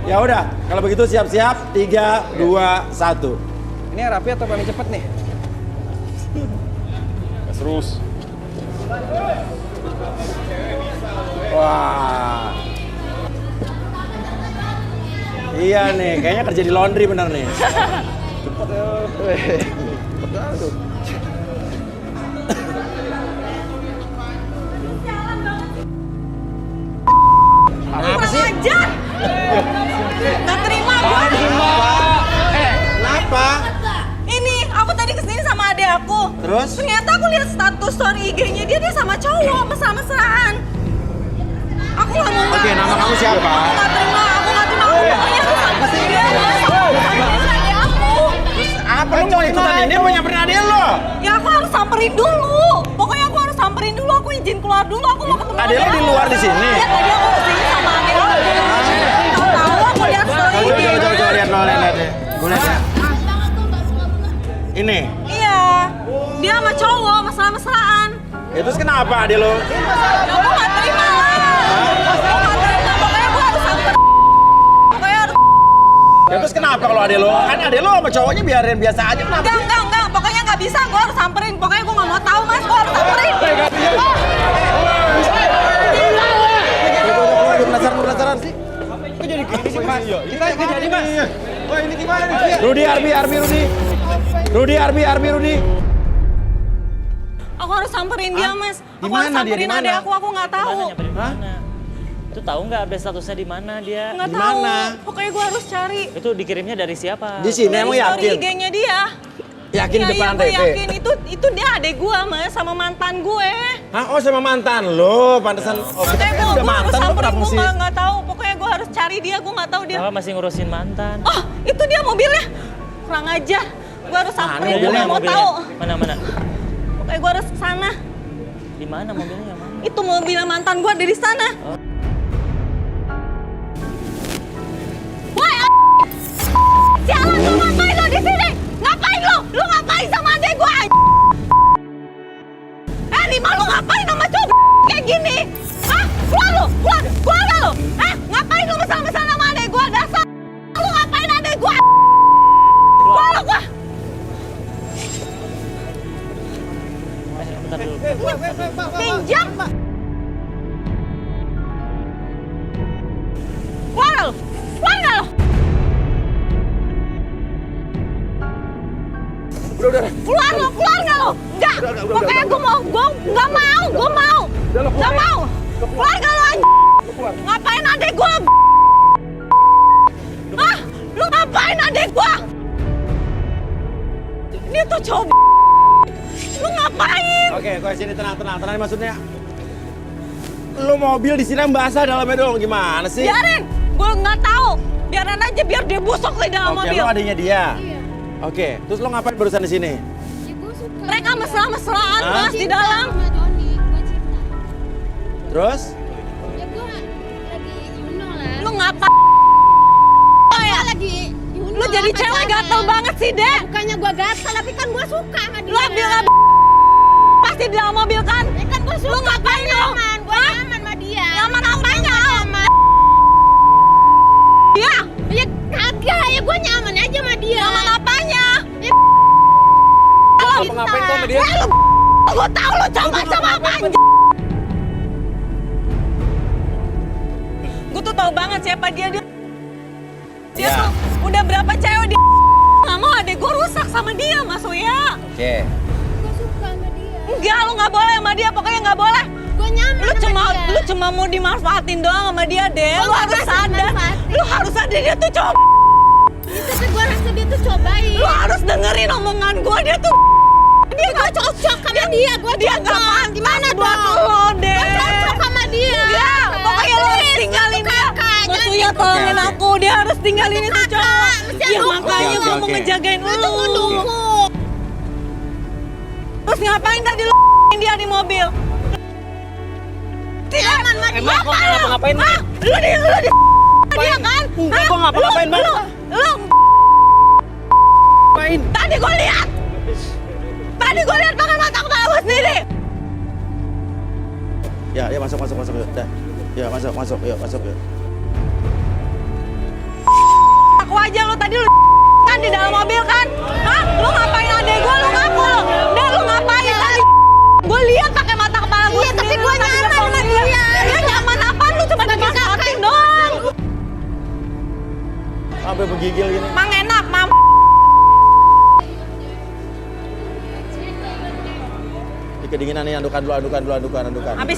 Ya udah, kalau begitu siap-siap 3, 2, 1. Ini rapi atau paling cepet nih? Terus. Wah. Iya nih, kayaknya kerja di laundry bener nih. Apa sih? Ajar. Nggak terima gue. Kenapa? Ini aku tadi kesini sama adek aku. Terus? Ternyata aku lihat status story IG-nya dia sama cowok, mesra-mesraan. Aku nggak mau. Oke, nama kamu siapa? Aku nggak terima. Pokoknya aku samperin dia. Adek aku. Apa lu mau ikutan ini? Mau nyamperin adek lo? Ya aku harus samperin dulu. Pokoknya aku harus samperin dulu. Aku izin keluar dulu. Aku mau ketemu Adek lo di luar di sini? Iya, tadi aku kesini sama adek aku. Tahu aku lihat story IG. Coba lihat deh. Gue lihat ya. Ini? Iya. Dia sama cowok, mesra-mesraan. Ya terus kenapa adek lo? Ya aku gak terima lah. Aku gak terima, pokoknya gue harus samperin. Pokoknya harus. Ya terus kenapa kalau adek lo? Kan adek lo sama cowoknya biarin biasa aja, kenapa sih? Enggak. Pokoknya gak bisa, gue harus samperin. Pokoknya gue gak mau tahu mas, gue harus samperin. Penasaran sih? Kok jadi gini sih, Mas? Kita nggak jadi, Mas. Oh, ini gimana nih? Rudi, Arbi, Rudi. Aku harus samperin dia mas. Di Aku harus mana dia? samperin Di mana? adek aku gak tahu. Nyamperin di mana? Itu tahu nggak update statusnya di mana dia? Nggak Di tahu. mana? Pokoknya gue harus cari. Itu dikirimnya dari siapa? Di sini Dari emang story yakin? IG-nya dia. Yakin Iya, depan gue TV? yakin itu dia adek gue mas sama mantan gue. Hah? Oh sama mantan lo, pantesan. Oh kita Makanya kan udah gue harus mantan, lo samperin, kenapa gue mesti? nggak tahu. Pokoknya gue harus cari dia, gue nggak tahu dia. Kenapa masih ngurusin mantan? Oh, itu dia mobilnya. Kurang ajar. Gue harus samperin, gue mobilnya, gak mau tahu. Mana? Pokoknya gue harus ke sana. Di mana mobilnya yang mana? Itu mobil mantan gue ada di sana. Woi, sialan, lu ngapain lo di sini? Ngapain lo? Lu ngapain sama adek gue? Rima, lu ngapain sama cowok kayak gini? Hah? Keluar lu, keluar lu. Hah? Ngapain lu mesra-mesra sama adek gue? Dasar. Lu ngapain adek gue? Keluar lu gue. Bentar dulu. Pinjam. Keluar lu. Keluar gak lu? Keluar lu, keluar gak lu? Enggak. Pokoknya gue mau. Gak mau. Keluar gak lu anjing? Ngapain adek gue? Hah? Lu ngapain adek gue? Ini tuh cowok. Lu ngapain? Oke, gue sini tenang maksudnya. Lu mobil disiram basah dalamnya dong, gimana sih? Biarin, gue nggak tahu. Biarin aja biar dia busuk di dalam Oke, mobil. lu adiknya dia. Oke, terus lo ngapain barusan di sini? Mereka mesra-mesraan mas di dalam. Terus? Lu ngapain? Lu jadi cewek gatel banget sih, Dek. Bukannya gua gatel, tapi kan gua suka sama dia. Lu bilang pasti di dalam mobil kan? Ya kan gua suka. Lu ngapain lu? Gua nyaman sama dia. Nyaman apanya? Dia? Ya kagak, ya gua nyaman aja sama dia. Nyaman apanya? Lu ngapain kok sama dia? Gua tahu lu sama apaan. Gua tuh tahu banget siapa dia. Dia Ya. tuh udah berapa cewek dia nggak mau adek gue rusak sama dia, Mas Uya. Oke. Gua suka sama dia. Enggak, lu nggak boleh sama dia, pokoknya nggak boleh. Gua nyaman sama dia. Lu cuma mau dimanfaatin doang sama dia, Del. Gua Lu harus nggak sadar. dimanfaatin. Lu harus sadar dia tuh cowok. Tapi gua rasa dia tuh cobain. Lu harus dengerin omongan gue, dia tuh dia nggak cocok sama dia. Dia nggak pantas Gimana buat dong? lo, Del. Gua cocok sama dia. Enggak, pokoknya lu harus tinggalin dia. Mas Uya tolongin Oke. aku, dia harus tinggalin itu cowok. Ya makanya Oke, gue mau oke. ngejagain lu. Dukung. Terus ngapain tadi lu dia di mobil? Tidak, Emang gua nggak ngapa-ngapain, Hah? Lu dia dia kan? Enggak, Hah? gua ngapa-ngapain, Bang. Lu Ngapain? tadi gue lihat pakai mata kepala gue sendiri. Ya, masuk yuk. Dah. Ya, masuk yuk. Aku aja lu tadi lu kan di dalam mobil kan? Hah? Lu ngapain adek gue? Lu ngaku lu? Dah lu ngapain tadi? Gue lihat pakai mata kepala gue. Iya, tapi sendiri, gua lu tadi nyaman depan sama dia. dia. Dia nyaman apaan? Lu cuma dimanfaatin doang. Sampai menggigil gini. Mang enak, mam. Di kedinginan nih, andukan dulu. Habis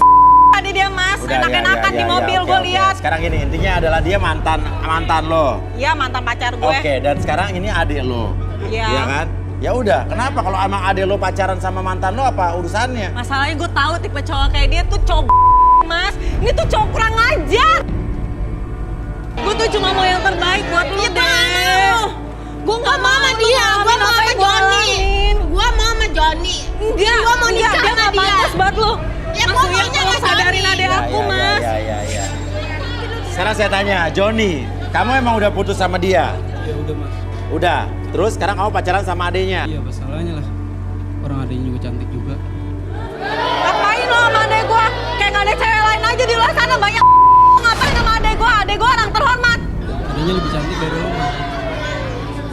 tadi dia mas, enak-enakan di mobil oke, gue oke. lihat. Sekarang gini, intinya adalah dia mantan lo. Iya mantan pacar gue. Oke, dan sekarang ini adik lo. Iya. Iya kan? Ya udah, kenapa kalau emang adik lo pacaran sama mantan lo apa urusannya? Masalahnya gue tahu tipe cowok kayak dia tuh cowok mas. Ini tuh cowok kurang ajar. Gue tuh cuma mau yang terbaik buat lu deh. Gue nggak mau sama dia. Gua mau sama Joni. Gua mau sama Joni. Enggak. Gua mau nikah dia sama nggak dia. pantas buat lu. Ya, Mas gua Uya maunya tolong sama sadarin Joni. adek aku mas. Ya. Sekarang saya tanya, Joni, kamu emang udah putus sama dia? Ya udah mas. Udah. Terus sekarang kamu pacaran sama adiknya? Iya masalahnya lah. Orang adanya juga cantik juga. Ngapain lo sama adek gue? Kayak gak ada cewek lain aja di luar sana banyak. Ngapain sama adek gue? Adek gue orang terhormat. Adanya lebih cantik dari lo mas.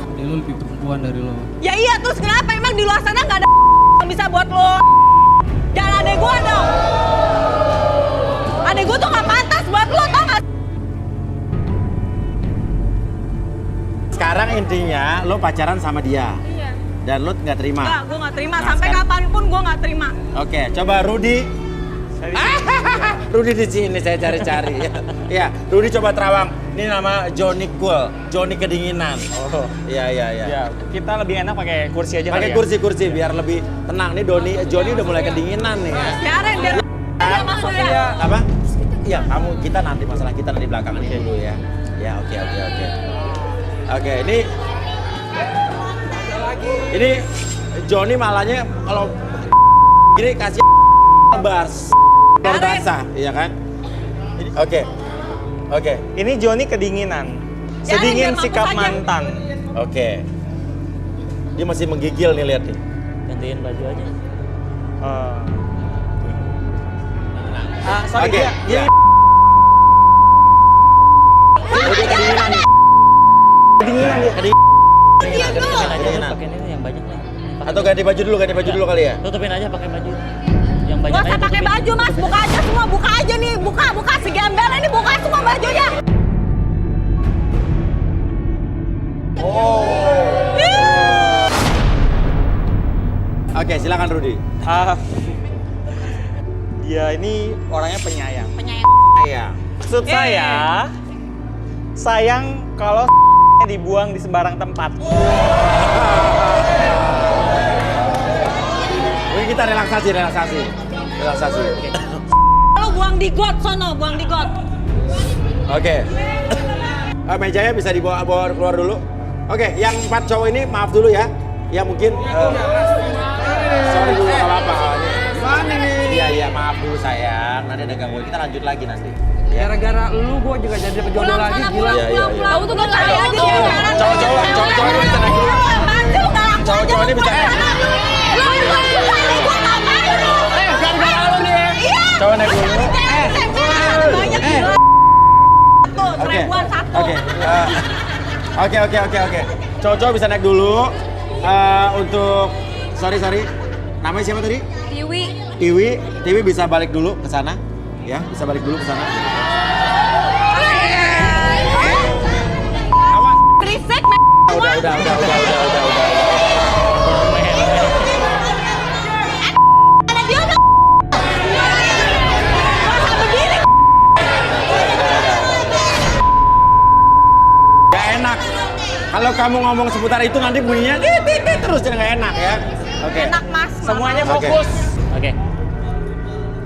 Adek lo lebih perempuan dari lo. Ya iya, terus kenapa emang di luar sana nggak ada yang bisa buat lo? Jangan adek gue dong. Adek gue tuh nggak pantas buat lo, tau gak? Sekarang intinya lo pacaran sama dia. Iya. Dan lo nggak terima. Enggak, gue nggak terima. Nah, Sampai sekarang- kapanpun gue nggak terima. Oke, coba Rudi. Rudi di sini saya cari-cari. Ya, Rudi coba terawang. Ini nama Joni Cool, Joni kedinginan. Oh. Iya. Ya, kita lebih enak pakai kursi aja Pakai kali ya. kursi biar lebih tenang. Nih Joni udah mulai kedinginan nih ya. Biarin, biar dia masuk ya. Apa? Iya, kita nanti masalah kita nanti belakangan ini dulu ya. Ya, oke. Oke, ini Ini Johnny malahnya kalau gini kasih bars basah, iya kan? Oke. Ini Johnny kedinginan. Sedingin sikap mantan. Oke. Dia masih menggigil nih, lihat nih. Gantiin baju aja. Sorry, Oke, dia Dia kedinginan nih. Kedinginan dia. Tutupin aja dulu, pakai ini yang banyak lah. Atau ganti baju dulu kali ya? Tutupin aja pakai baju. Yang banyak Gak aja usah pakai tutupin. baju mas, buka aja semua, buka aja nih, buka segembel ini, buka semua bajunya. Oke, silakan Rudy. Dia ini orangnya penyayang. Iya. Maksud saya, sayang kalau dibuang di sembarang tempat. Mungkin kita relaksasi. Lo buang di got sono, buang di got. Oke. Mejanya bisa dibawa keluar dulu. Oke, yang 4 cowok ini maaf dulu ya. Ya mungkin sorry dulu nggak apa-apa. Gimana nih? Iya, maaf dulu sayang. Nanti ada gangguan, kita lanjut lagi nanti. Ya. Gara-gara lu gua juga jadi dapet jodoh lagi, gila. Iya. Tahu tuh gak tahu aja dia. Cowok-cowok ini bisa naik dulu. Cowok-cowok ini bisa. Gara-gara lu nih. Cowok naik dulu. Banyak tuh, seribuan satu. Oke. Cowok-cowok bisa naik dulu. Untuk sorry. Namanya siapa tadi? Tiwi bisa balik dulu ke sana. Ya, bisa balik dulu ke sana. Awas. Berisik. Udah. Ada dia udah. Berdiri. Gak enak. Kalau kamu ngomong seputar itu nanti bunyinya terus jadi gak enak ya. Oke. Enak mas. Semuanya Oke. fokus.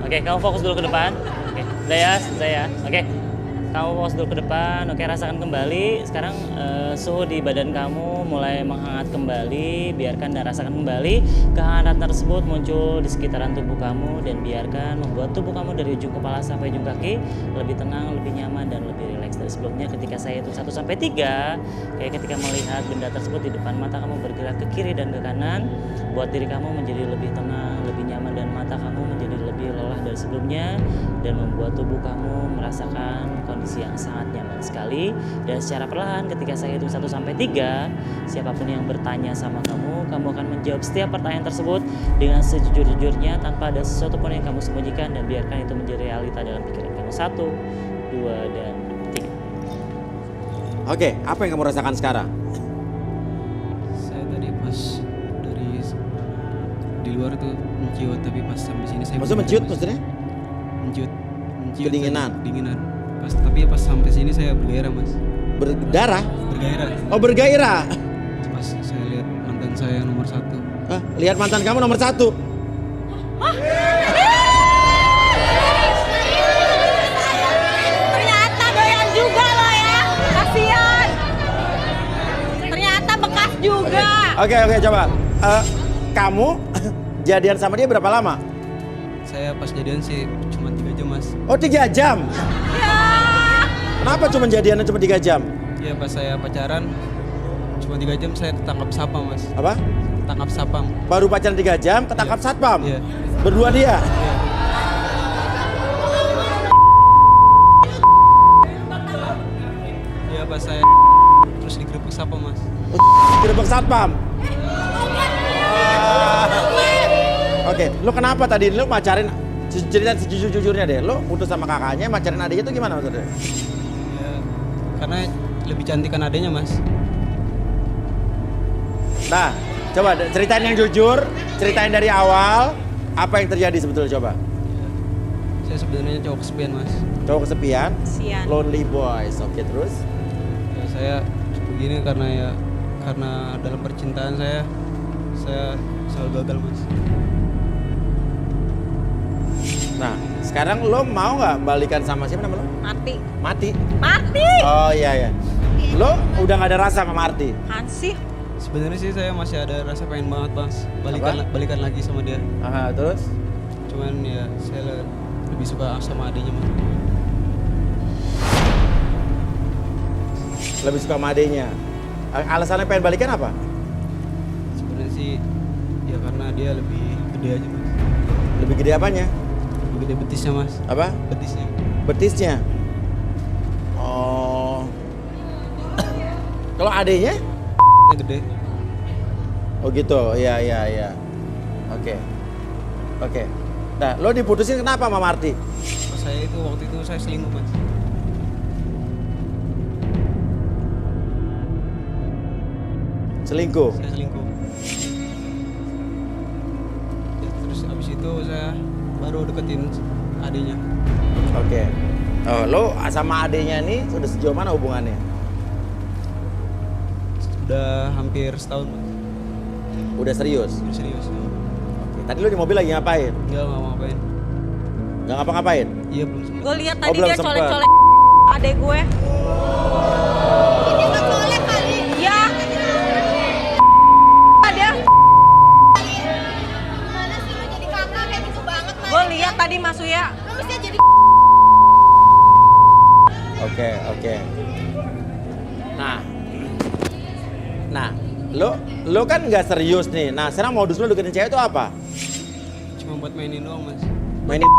Oke, kamu fokus dulu ke depan. Oke, udah ya. Oke, kamu fokus dulu ke depan. Oke, rasakan kembali. Sekarang suhu di badan kamu mulai menghangat kembali. Biarkan dan rasakan kembali kehangatan tersebut muncul di sekitaran tubuh kamu dan biarkan membuat tubuh kamu dari ujung kepala sampai ujung kaki lebih tenang, lebih nyaman dan lebih rileks dari sebelumnya. Ketika saya hitung 1 sampai 3, kayak ketika melihat benda tersebut di depan mata kamu bergerak ke kiri dan ke kanan, buat diri kamu menjadi lebih tenang, lebih nyaman dan mata kamu menjadi lebih lelah dari sebelumnya dan membuat tubuh kamu merasakan kondisi yang sangat nyaman sekali. Dan secara perlahan ketika saya hitung 1 sampai 3, siapapun yang bertanya sama kamu akan menjawab setiap pertanyaan tersebut dengan sejujur-jujurnya tanpa ada sesuatu pun yang kamu sembunyikan dan biarkan itu menjadi realita dalam pikiran kamu. 1, 2, dan 3. Oke, apa yang kamu rasakan sekarang? Saya tadi pas dari di luar tuh menciut, tapi pas sampai sini saya Maksudnya menciut maksudnya? menciut Kedinginan? Kedinginan. Pas sampai sini saya bergairah mas. Berdarah? Bergairah. Oh, bergairah. Pas saya lihat mantan saya nomor 1. Hah? Lihat mantan kamu nomor 1. Ternyata doyan juga lo ya. Kasian. Ternyata bekas juga. Oke, coba. Kamu jadian sama dia berapa lama? Saya pas jadian sih cuma 3 jam mas. Oh, 3 jam? Ya. Kenapa cuma jadiannya cuma 3 jam? Ya pas saya pacaran cuma 3 jam saya tangkap sapam mas. Apa? Tangkap sapam. Baru pacaran 3 jam, ketangkap satpam? Iya. Berdua dia? Ya pas saya terus digerebek sapam mas. Digerebek satpam? Oke, lu kenapa tadi? Lu pacarin, cerita sejujur-jujurnya deh. Lu putus sama kakaknya, pacarin adiknya tuh gimana maksudnya? Ya, karena lebih cantik kan adanya mas. Nah, coba ceritain yang jujur, ceritain dari awal. Apa yang terjadi sebetulnya coba? Saya sebenarnya cowok kesepian mas. Cowok kesepian? Kasian. Lonely boys, oke terus? Ya, saya begini karena dalam percintaan saya selalu gagal mas. Nah, sekarang lo mau nggak balikan sama siapa nama lo? Mati. Mati? Mati. Oh iya. Lo udah nggak ada rasa sama Marty? Hansih. Sebenarnya sih saya masih ada rasa pengen banget Mas balikan lagi sama dia. Aha, terus? Cuman ya saya lebih suka sama adiknya Mas. Lebih suka sama adenya. Alasannya pengen balikan apa? Sebenarnya sih ya karena dia lebih gede aja Mas. Lebih gede apanya? Lebih gede betisnya Mas. Apa? Betisnya. Betisnya. Oh. Kalau adenya? Gede. Oh gitu, iya. Oke. Nah, lo diputusin kenapa sama Marty? Pas waktu itu saya selingkuh Mas. Selingkuh? Saya selingkuh. Ya, terus abis itu saya baru deketin adiknya. Oke. Oh, lo sama adenya nih sudah sejauh mana hubungannya? Udah hampir setahun Mas. Udah serius? Udah serius. Oke. Tadi lo di mobil lagi ngapain? Enggak mau ngapain. Nggak ngapa-ngapain? Iya belum sempat. Gue lihat Oh, tadi belum dia sempet. colek-colek adek gue. Ini mah colek kali. Ya. Dia. Gimana sih lu jadi kakak kayak gitu banget, Mas? Gue lihat tadi Mas Uya. Lu mesti jadi Oke. Nah, lo kan nggak serius nih. Nah, sekarang modus lo deketin cewek itu apa? Cuma buat mainin doang Mas. Mainin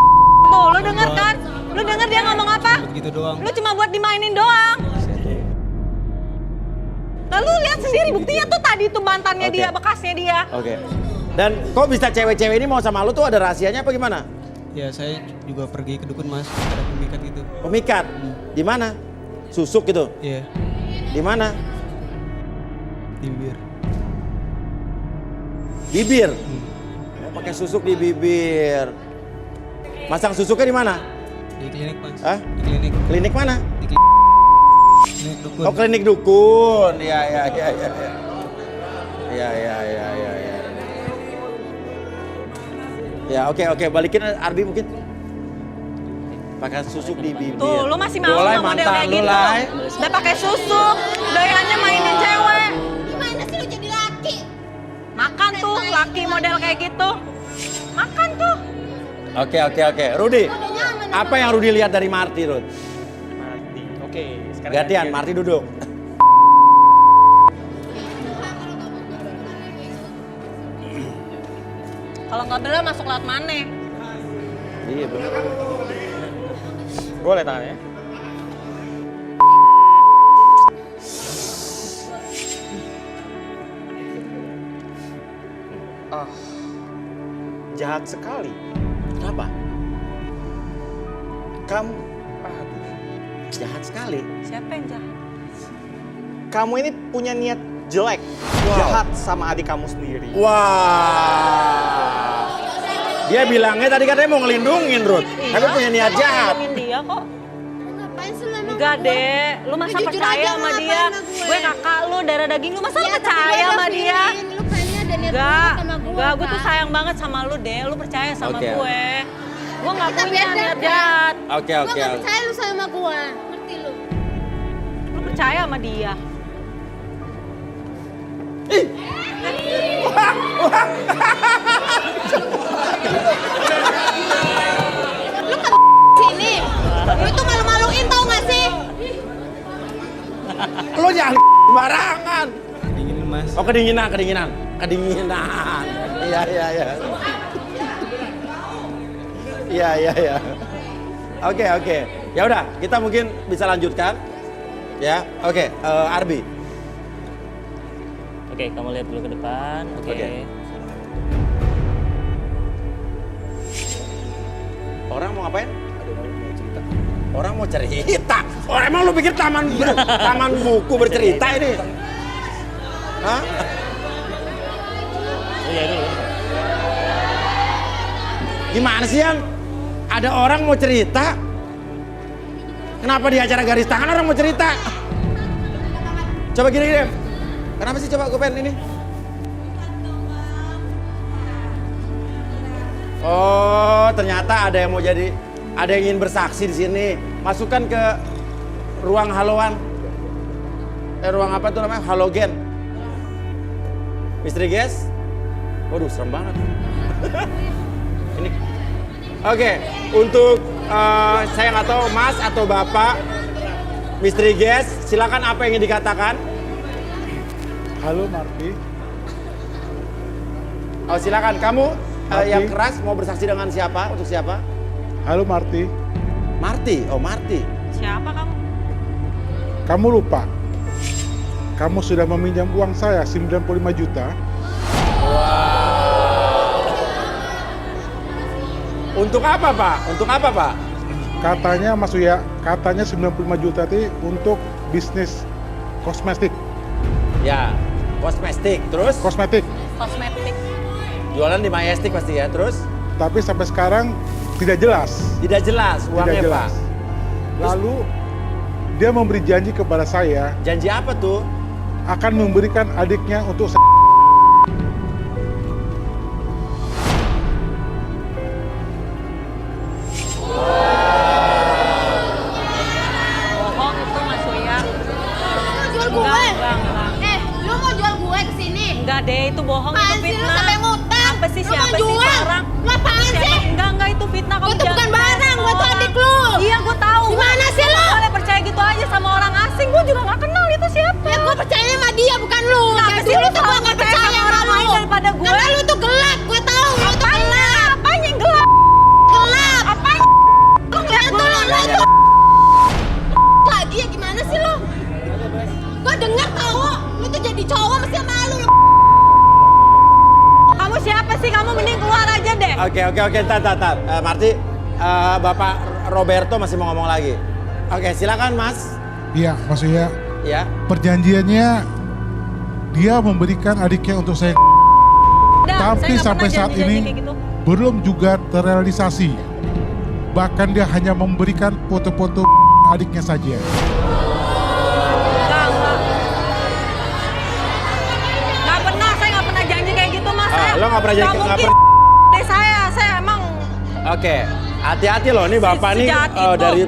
Tuh, lu denger kan? Lu denger dia ngomong apa? Buat gitu doang. Lu cuma buat dimainin doang. Lalu lihat sendiri buktinya tuh tadi tuh mantannya Oke. dia, bekasnya dia. Oke. Dan kok bisa cewek-cewek ini mau sama lo tuh ada rahasianya apa gimana? Ya saya juga pergi ke dukun Mas, ada pemikat gitu. Pemikat? Di mana? Susuk gitu? Iya, Di mana? di bibir. Bibir? Oh, pakai susuk di bibir. Masang susuknya di mana? Di klinik Mas. Hah? Di klinik. Klinik mana? Di klinik dukun. Oh, klinik dukun. Iya. Ya, oke. Balikin Arbi mungkin. Pakai susuk di bibir. Tuh, lu masih mau Tuh, Lai, sama model mantan kayak lu, gitu? Lai. Udah pakai susuk, doyannya mainin cewek. gimana sih lu jadi laki? Makan tuh, laki model kayak gitu. Makan tuh. Oke. Rudi, apa yang Rudi lihat dari Marty, Rud? Marty. Oke, sekarang Gantian, Marty duduk. Kalau nggak bener masuk lewat mana? Iya, bener. Boleh tangannya. Jahat sekali. Kenapa? Kamu, Jahat sekali. Siapa yang jahat? kamu ini punya niat jelek, jahat sama adik kamu sendiri. Wah. Dia bilangnya tadi katanya mau ngelindungin, Ruth. Tapi punya niat jahat. Ngomongin dia kok. Ngapain sih lu emang Enggak sama gue? deh, lu masa Jujur percaya aja, sama ngapain dia? sama gue? Gue kakak lu, darah daging lu, masa lu Iya, tapi percaya gue sama udah dia? feeling, lu kayaknya ada niat Enggak, buruk sama gue. enggak, gue tuh Kak. sayang banget sama lu deh, lu percaya sama Oke. gue. Gue nggak Kita punya beda, niat kan? jahat, Oke. Gue gak percaya lu sama gue, ngerti lu? lu percaya sama dia. Lu ke sini, lu tuh malu-maluin tau gak sih? Lo jangan sembarangan. Dinginin Mas. Oh, kedinginan. Iya. Oke. Ya udah, kita mungkin bisa lanjutkan. Ya, oke. Arbi. Oke, kamu lihat dulu ke depan. Oke. Oke. Orang mau ngapain? Orang mau cerita. Orang emang lu pikir taman buku bercerita ini? Hah? Iya dulu. Gimana sih, Yan? Ada orang mau cerita? Kenapa di acara garis tangan orang mau cerita? Coba gini. Kenapa sih, coba gue pengen ini? Oh, ternyata ada yang mau jadi, ada yang ingin bersaksi di sini. Masukkan ke ruang haloan. Ruang apa tuh namanya? Halogen. Misteri Gas? Waduh, serem banget. Ini. Oke, untuk saya nggak tahu Mas atau Bapak, Misteri Gas, silakan apa yang ingin dikatakan? Halo Marty. Oh silakan, kamu Marty. yang keras mau bersaksi dengan siapa? Untuk siapa? Halo Marty. Marty, oh Marty. Siapa kamu? Kamu lupa? Kamu sudah meminjam uang saya 95 juta. Untuk apa Pak? Untuk apa Pak? Katanya Mas Uya, katanya 95 juta itu untuk bisnis kosmetik. Ya, kosmetik. Terus? Kosmetik. Kosmetik. Jualan di Majestic pasti ya. Terus? Tapi sampai sekarang tidak jelas. Tidak jelas uangnya Tidak jelas. Pak. Lalu dia memberi janji kepada saya. Janji apa tuh? Akan memberikan adiknya untuk Bohong itu Mas Uya. Jual gue. Enggak. Lu mau jual gue ke sini? Enggak deh, itu bohong, itu Apaan sih lu fitnah. sampai ngutang? Apa sih, Lu siapa mau sih jual? orang? Lu apaan Siapa? sih? Enggak, itu fitnah. Kamu Gue tuh jangan bukan barang, gue tuh orang. adik lu. Iya, gue tahu. Gimana sih lu? Gak boleh percaya gitu aja sama orang asing. Gue juga gak kenal itu siapa. Ya gue percayanya sama dia bukan lu. Kenapa Kayak sih dulu lu tuh gue selalu gak percaya percaya sama sama orang lu. lain daripada gue? Karena lu tuh gelap, gue tahu lu tuh gelap. Apanya yang gelap? Gelap. Apanya? Lu ngeliat tuh lu tuh lagi ya gimana sih lu? Gue denger tau, lu tuh jadi cowok mesti sama lu. Kamu siapa sih? Kamu mending keluar aja deh. Oke, tar. Marty, Bapak Roberto masih mau ngomong lagi. Oke, silakan Mas. Iya, Mas Uya. Ya. Perjanjiannya dia memberikan adiknya untuk saya. Udah, Tapi saya nggak sampai pernah saat janji-janji ini kayak gitu. belum juga terrealisasi. Bahkan dia hanya memberikan foto-foto adiknya saja. Enggak. Nggak pernah, saya nggak pernah janji kayak gitu Mas. Lo nggak pernah janji, Nggak nggak mungkin. Deh saya emang Oke, hati-hati loh nih Bapak nih sejahat itu. dari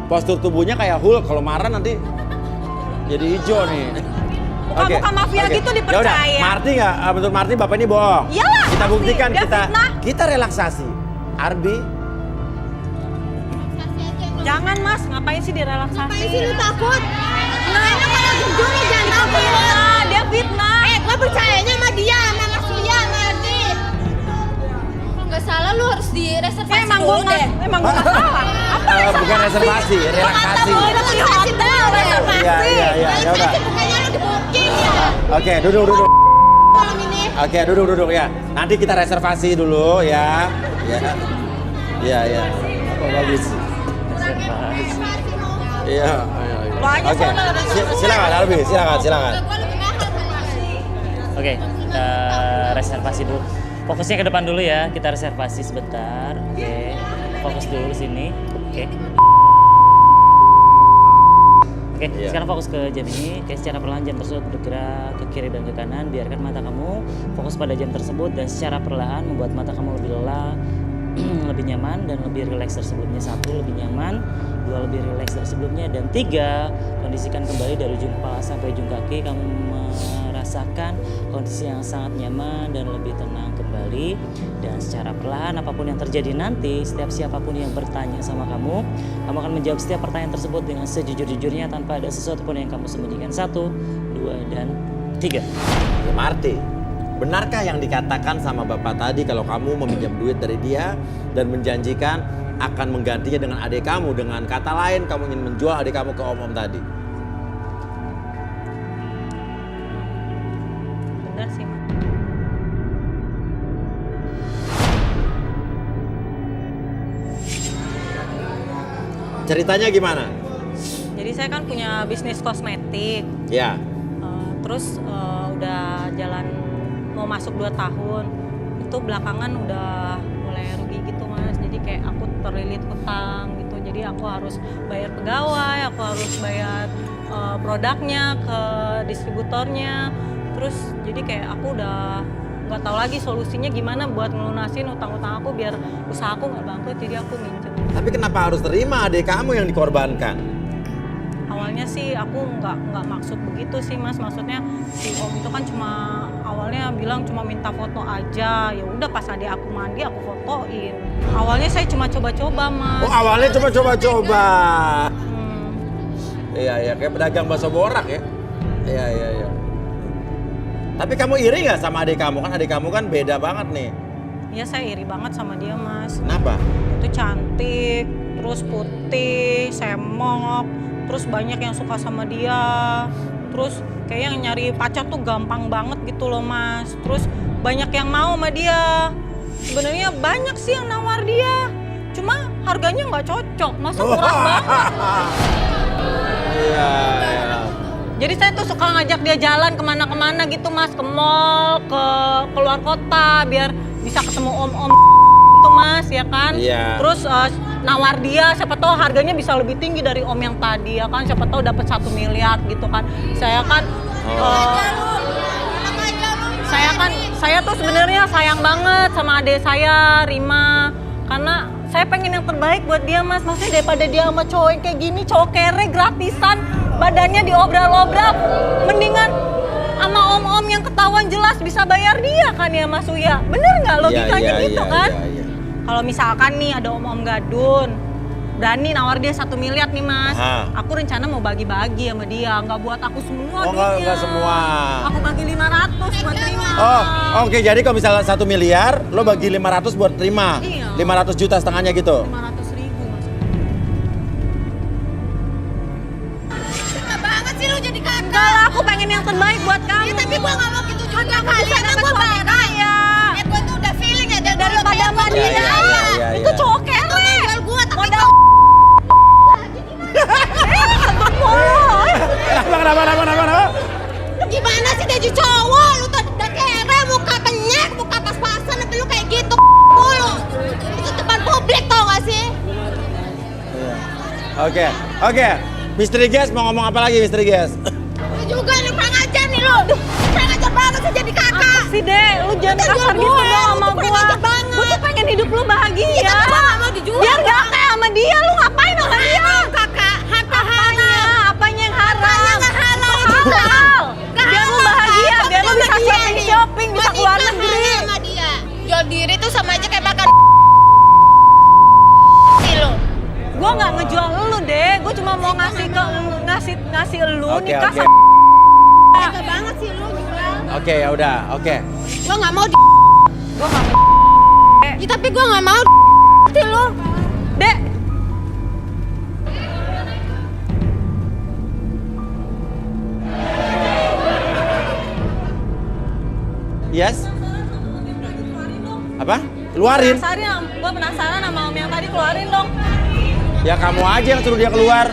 postur tubuhnya kayak Hulk. Kalau marah nanti jadi hijau nih. Muka-muka mafia gitu dipercaya. Yaudah, Marty nggak? Menurut Marty Bapak ini bohong. Iyalah, Kita pasti. buktikan, Dia fitnah. kita relaksasi. Arbi, Jangan Mas, ngapain sih direlaksasi? Ngapain sih lu takut? Nah enak kalau jujur nih jangan takut. Fitnah, dia fitnah. Gue percayanya sama dia, sama Mas Uya, sama Adit. Kalau nggak salah lu harus direservasi Emang dulu gue deh. emang gue nggak salah. Apa bukan reservasi, relaksasi. Udah punya hotel, reservasi. Iya, ya udah. Bukannya lu di booking ya. Oke, duduk. Malam ini. Oke, duduk ya. Nanti kita reservasi dulu ya. Ya. Apa bagus? Iya. Lo aja Oke, sana, silakan Arbi, silakan. Oke, kita reservasi dulu. Fokusnya ke depan dulu ya, kita reservasi sebentar. Oke, fokus dulu ke sini. Oke. Oke, Iya. sekarang fokus ke jam ini. Oke, secara perlahan jam tersebut bergerak ke kiri dan ke kanan. Biarkan mata kamu fokus pada jam tersebut dan secara perlahan membuat mata kamu lebih lelah, lebih nyaman dan lebih rileks dari sebelumnya. 1, lebih nyaman. 2, lebih rileks dari sebelumnya. Dan 3, kondisikan kembali dari ujung kepala sampai ujung kaki. Kamu merasakan kondisi yang sangat nyaman dan lebih tenang kembali. Dan secara perlahan apapun yang terjadi nanti, setiap siapapun yang bertanya sama kamu akan menjawab setiap pertanyaan tersebut dengan sejujur-jujurnya tanpa ada sesuatu pun yang kamu sembunyikan. 1, 2, dan 3. Marty, benarkah yang dikatakan sama Bapak tadi kalau kamu meminjam duit dari dia dan menjanjikan akan menggantinya dengan adik kamu? Dengan kata lain, kamu ingin menjual adik kamu ke om-om tadi? Benar sih, Mas. Ceritanya gimana? Jadi saya kan punya bisnis kosmetik. Ya. Terus udah jalan mau masuk 2 tahun. Itu belakangan udah mulai rugi gitu Mas. Jadi kayak aku terlilit hutang gitu. Jadi aku harus bayar pegawai, aku harus bayar produknya ke distributornya. Terus jadi kayak aku udah nggak tahu lagi solusinya gimana buat ngelunasin utang-utang aku biar usaha aku nggak bangkrut. Jadi aku minjem. Tapi kenapa harus terima adik kamu yang dikorbankan? Awalnya sih aku nggak maksud begitu sih Mas. Maksudnya si om itu kan cuma awalnya bilang cuma minta foto aja. Ya udah pas adik aku mandi aku fotoin. Awalnya saya cuma coba-coba, Mas. Oh, awalnya cuma coba-coba. Iya, kayak pedagang bakso borak ya. Iya. Tapi kamu iri nggak sama adik kamu? Kan adik kamu kan beda banget nih. Iya, saya iri banget sama dia, Mas. Kenapa? Itu cantik, terus putih, semok, terus banyak yang suka sama dia. Terus kayaknya nyari pacar tuh gampang banget gitu loh, Mas. Terus banyak yang mau sama dia. Sebenarnya banyak sih yang nawar dia. Cuma harganya nggak cocok, masa murah banget. Iya. Jadi saya tuh suka ngajak dia jalan kemana-kemana gitu, Mas. Ke mall, ke keluar kota, biar bisa ketemu om-om itu, Mas, ya kan? Iya. Terus nawar dia, siapa tahu harganya bisa lebih tinggi dari om yang tadi, ya kan? Siapa tahu dapat 1 miliar gitu kan. Saya kan saya tuh sebenarnya sayang banget sama adik saya, Rima. Karena saya pengen yang terbaik buat dia, Mas. Maksudnya daripada dia sama cowok yang kayak gini, cowok kere gratisan, badannya diobral-obral, mendingan sama om-om yang ketahuan jelas bisa bayar dia kan ya, Mas Uya. Bener nggak logikanya gitu kan? Kalau misalkan nih ada om-om gadun, berani nawar dia 1 miliar nih, Mas. Aku rencana mau bagi-bagi sama dia, nggak buat aku semua duitnya. Nggak semua. Aku bagi 500 buat Rima. Oke, jadi kalau misalnya 1 miliar, lo bagi 500 buat Rima. Iya. 500 juta setengahnya gitu. 500.000, Mas. Suka banget sih lu jadi kakak. Enggak lah, aku pengen yang terbaik buat kamu. Ya, tapi gua nggak mau gitu juga kali. Bisa Karena dapet gua suami kaya. Ya gua tuh udah feeling ya Daripada sama dia. Iya. Itu cowok kere. Gua tapi Modal. Kenapa? gimana sih Deji cowok? Lu tuh udah kere, muka penyek, muka pas-pasan, tapi lu kayak gitu mulu. Itu depan publik tau gak sih? Oke. Misteri Guys mau ngomong apa lagi, Misteri Guys? Lu juga nih kurang ajar nih lu. Kurang ajar banget sih jadi kakak. Apa sih, Dek? Lu jangan kasar gitu dong sama kurang gua. ajar banget. Gua tuh pengen hidup lu bahagia. Iya, tapi gua gak mau dijual. Biar gak kayak sama dia, lu ngapain sama dia? Kakak, Apanya yang haram? Apanya nggak halal? Halal. Nggak Biar lu halal. bahagia, Aku biar lu sama bisa dia shopping, nih. bisa Gua keluar nikah negeri. sama dia. Jual diri tuh sama aja kayak makan lu. Gua nggak ngejual lu, Dek. Gua cuma mau ngasih lu Oke. nikah sama. Tega banget sih lu jual. Oke, ya udah. Oke. Gua nggak mau Gua nggak mau. Ya, tapi gua nggak mau sih lu. Dek. Yes? Apa? Keluarin? Gua penasaran sama om yang tadi, keluarin dong. Ya kamu aja yang suruh dia keluar.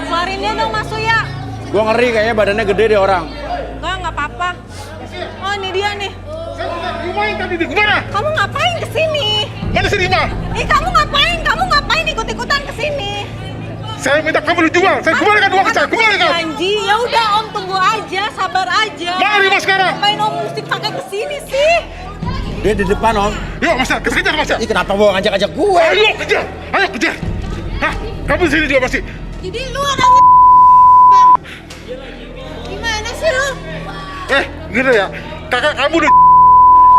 Keluarin dia dong, Mas Uya. Gua ngeri kayaknya badannya gede deh orang. Nggak apa-apa. Oh, ini dia nih. Gimana tadi di mana? Kamu ngapain kesini? Mana si Rima? Kamu ngapain? Kamu ngapain ikut-ikutan kesini? Saya minta kamu dijual. Saya kembalikan uang saya. Kembalikan. Janji, ya udah Om tunggu aja, sabar aja. Mana Rima sekarang? Ngapain Om mesti pakai kesini sih? Dia di depan, Om. Yuk, Masa, kejar Masa. Ih, kenapa bawa ngajak-ngajak gue? Ayo kejar. Hah, kamu di sini juga masih. Jadi lu orang gimana sih lu? Gitu ya. Kakak kamu udah.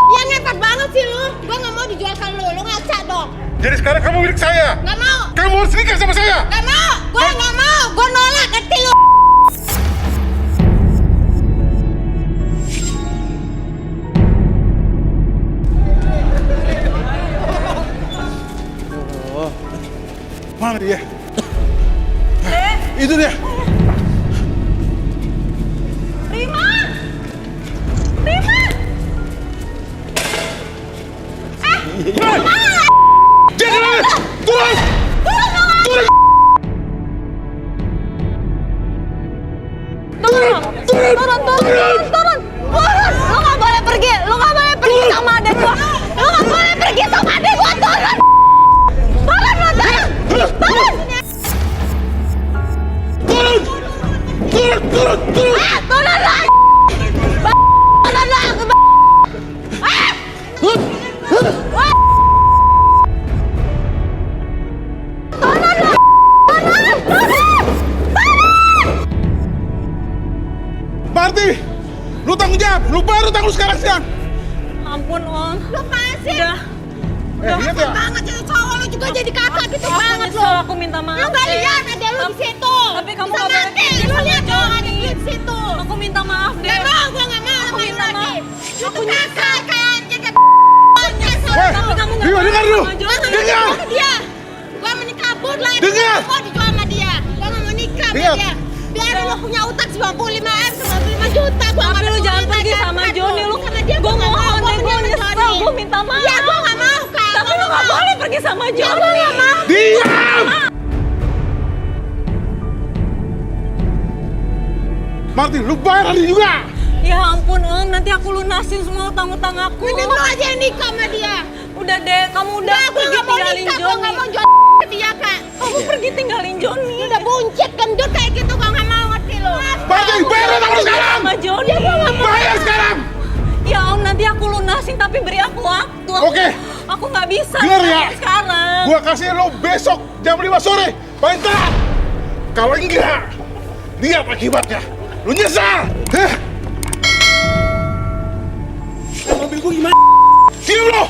Ya ngepet banget sih lu. Gua nggak mau dijual ke lu ngaca dong. Jadi sekarang kamu milik saya. Nggak mau. Kamu harus nikah sama saya. Nggak mau. Gua nggak mau. Gua nolak. Ngerti lu? Mana dia? Itu dia. Rima! Rima! Jangan lari! Turun! Turun! Turun! Lu nggak boleh pergi! Lu nggak boleh pergi sama adek gua! Lu nggak boleh pergi sama adek gua! Turun! Turun lah! lu sekarang siang? Ampun Om. Lu apaan sih? Udah Lihat ya. banget jadi cowok lu juga jadi kakak gitu banget lu. Aku minta maaf. Lu nggak lihat ada lu di situ. Tapi kamu Bisa nggak boleh mati. pergi Lu sama lihat dong ada Johnny. lu di situ. Aku minta maaf deh. Gak mau, gua nggak mau. Aku Main minta lagi. maaf. Lu tuh kakak kayak anjing kayak Woi, Bima dengar lu. Dengar. dia. Gua mau kabur lah. Dengar. Gua dijual sama dia. Gua nggak mau nikah sama Dengar. dia. Biar lu punya utang 95 juta. Gua Tapi nggak lu mau jangan pergi nikah sama sama Johnny. Lu sama dia. Gua nggak mohon mau. deh, gua nyesel. Gua minta maaf. Ya gua nggak mau kak. Tapi lu nggak boleh pergi sama Ya Johnny. gua nggak mau. Diam! Martin, lu bayar tadi juga. Ya ampun Om, nanti aku lunasin semua utang-utang aku. Mending lu aja yang nikah sama dia. Udah deh, kamu udah Gua pergi nggak mau tinggalin nikah. Gua Johnny. nggak mau jual dia kak. Kamu pergi tinggalin Johnny. Udah buncit gendut kayak gitu. Gua nggak mau ngerti lu. Martin, bayar utang lu sekarang. Sama Johnny. Ya gua nggak mau. Bayar sekarang. Ya Om, nanti aku lunasin tapi beri aku waktu. Oke. Aku nggak bisa Dengar ya. bayar sekarang. Gua kasih lo besok jam 5 sore. Paling telat. Kalau enggak, lihat akibatnya. Lu nyesal. Heh. Mobil gua gimana? Diam lo.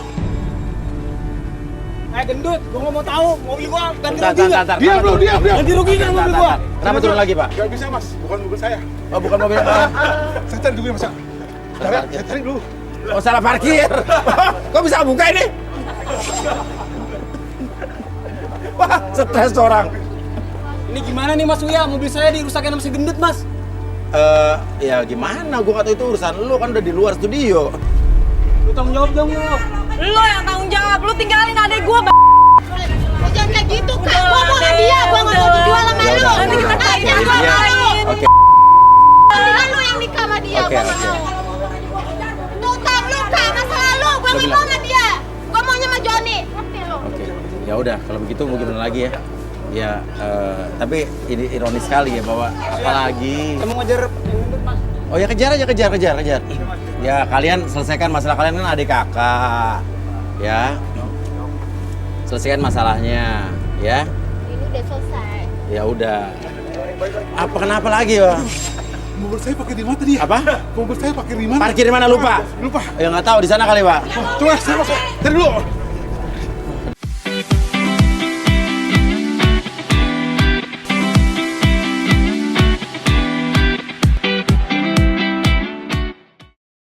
Gendut, gua nggak mau tahu. Mobil gua ganti rugi nggak? Bentar. Diam lo, diam. Ganti rugi nggak mobil gua? Kenapa turun lagi, Pak? Gak bisa mas, bukan mobil saya. Oh, bukan mobil. Saya cari dulu ya mas. Saya cari dulu. Oh, salah parkir. Kok bisa buka ini? Wah, stres orang. Ini gimana nih Mas Uya? Mobil saya dirusakin sama si gendut Mas. Ya gimana? Gua kata itu urusan lu, kan udah di luar studio. Lu tanggung jawab dong lu. Lo yang tanggung jawab, lu tinggalin adek gua. Lu jangan kayak gitu kak. Gua mau sama dia. Gua nggak mau dijual sama Ya lu. udah, Nanti kita udah. tanya. Jadi Gua dia- nggak mau. Oke. Mendingan lu yang nikah sama dia. Oke, Gua nggak oke. mau. Itu utang lu kak. Masa lalu. Gua nggak mau sama dia. Gua maunya sama Johnny. Ngerti lu? Oke. Ya udah, kalau begitu mau gimana lagi ya? Ya, tapi ini ironis sekali ya bahwa apalagi. Kamu ngejar yang gendut Mas. Oh ya kejar aja, kejar. Ya kalian selesaikan masalah kalian, kan adik kakak. Ya. Selesaikan masalahnya, ya. Ini udah selesai. Ya udah. Apa kenapa lagi, Bang? Mobil saya pakai di mana tadi? Apa? Mobil saya pakai di mana? Parkir di mana lupa? Lupa. Ya nggak tahu, di sana kali, Pak. Coba saya masuk. Cari dulu.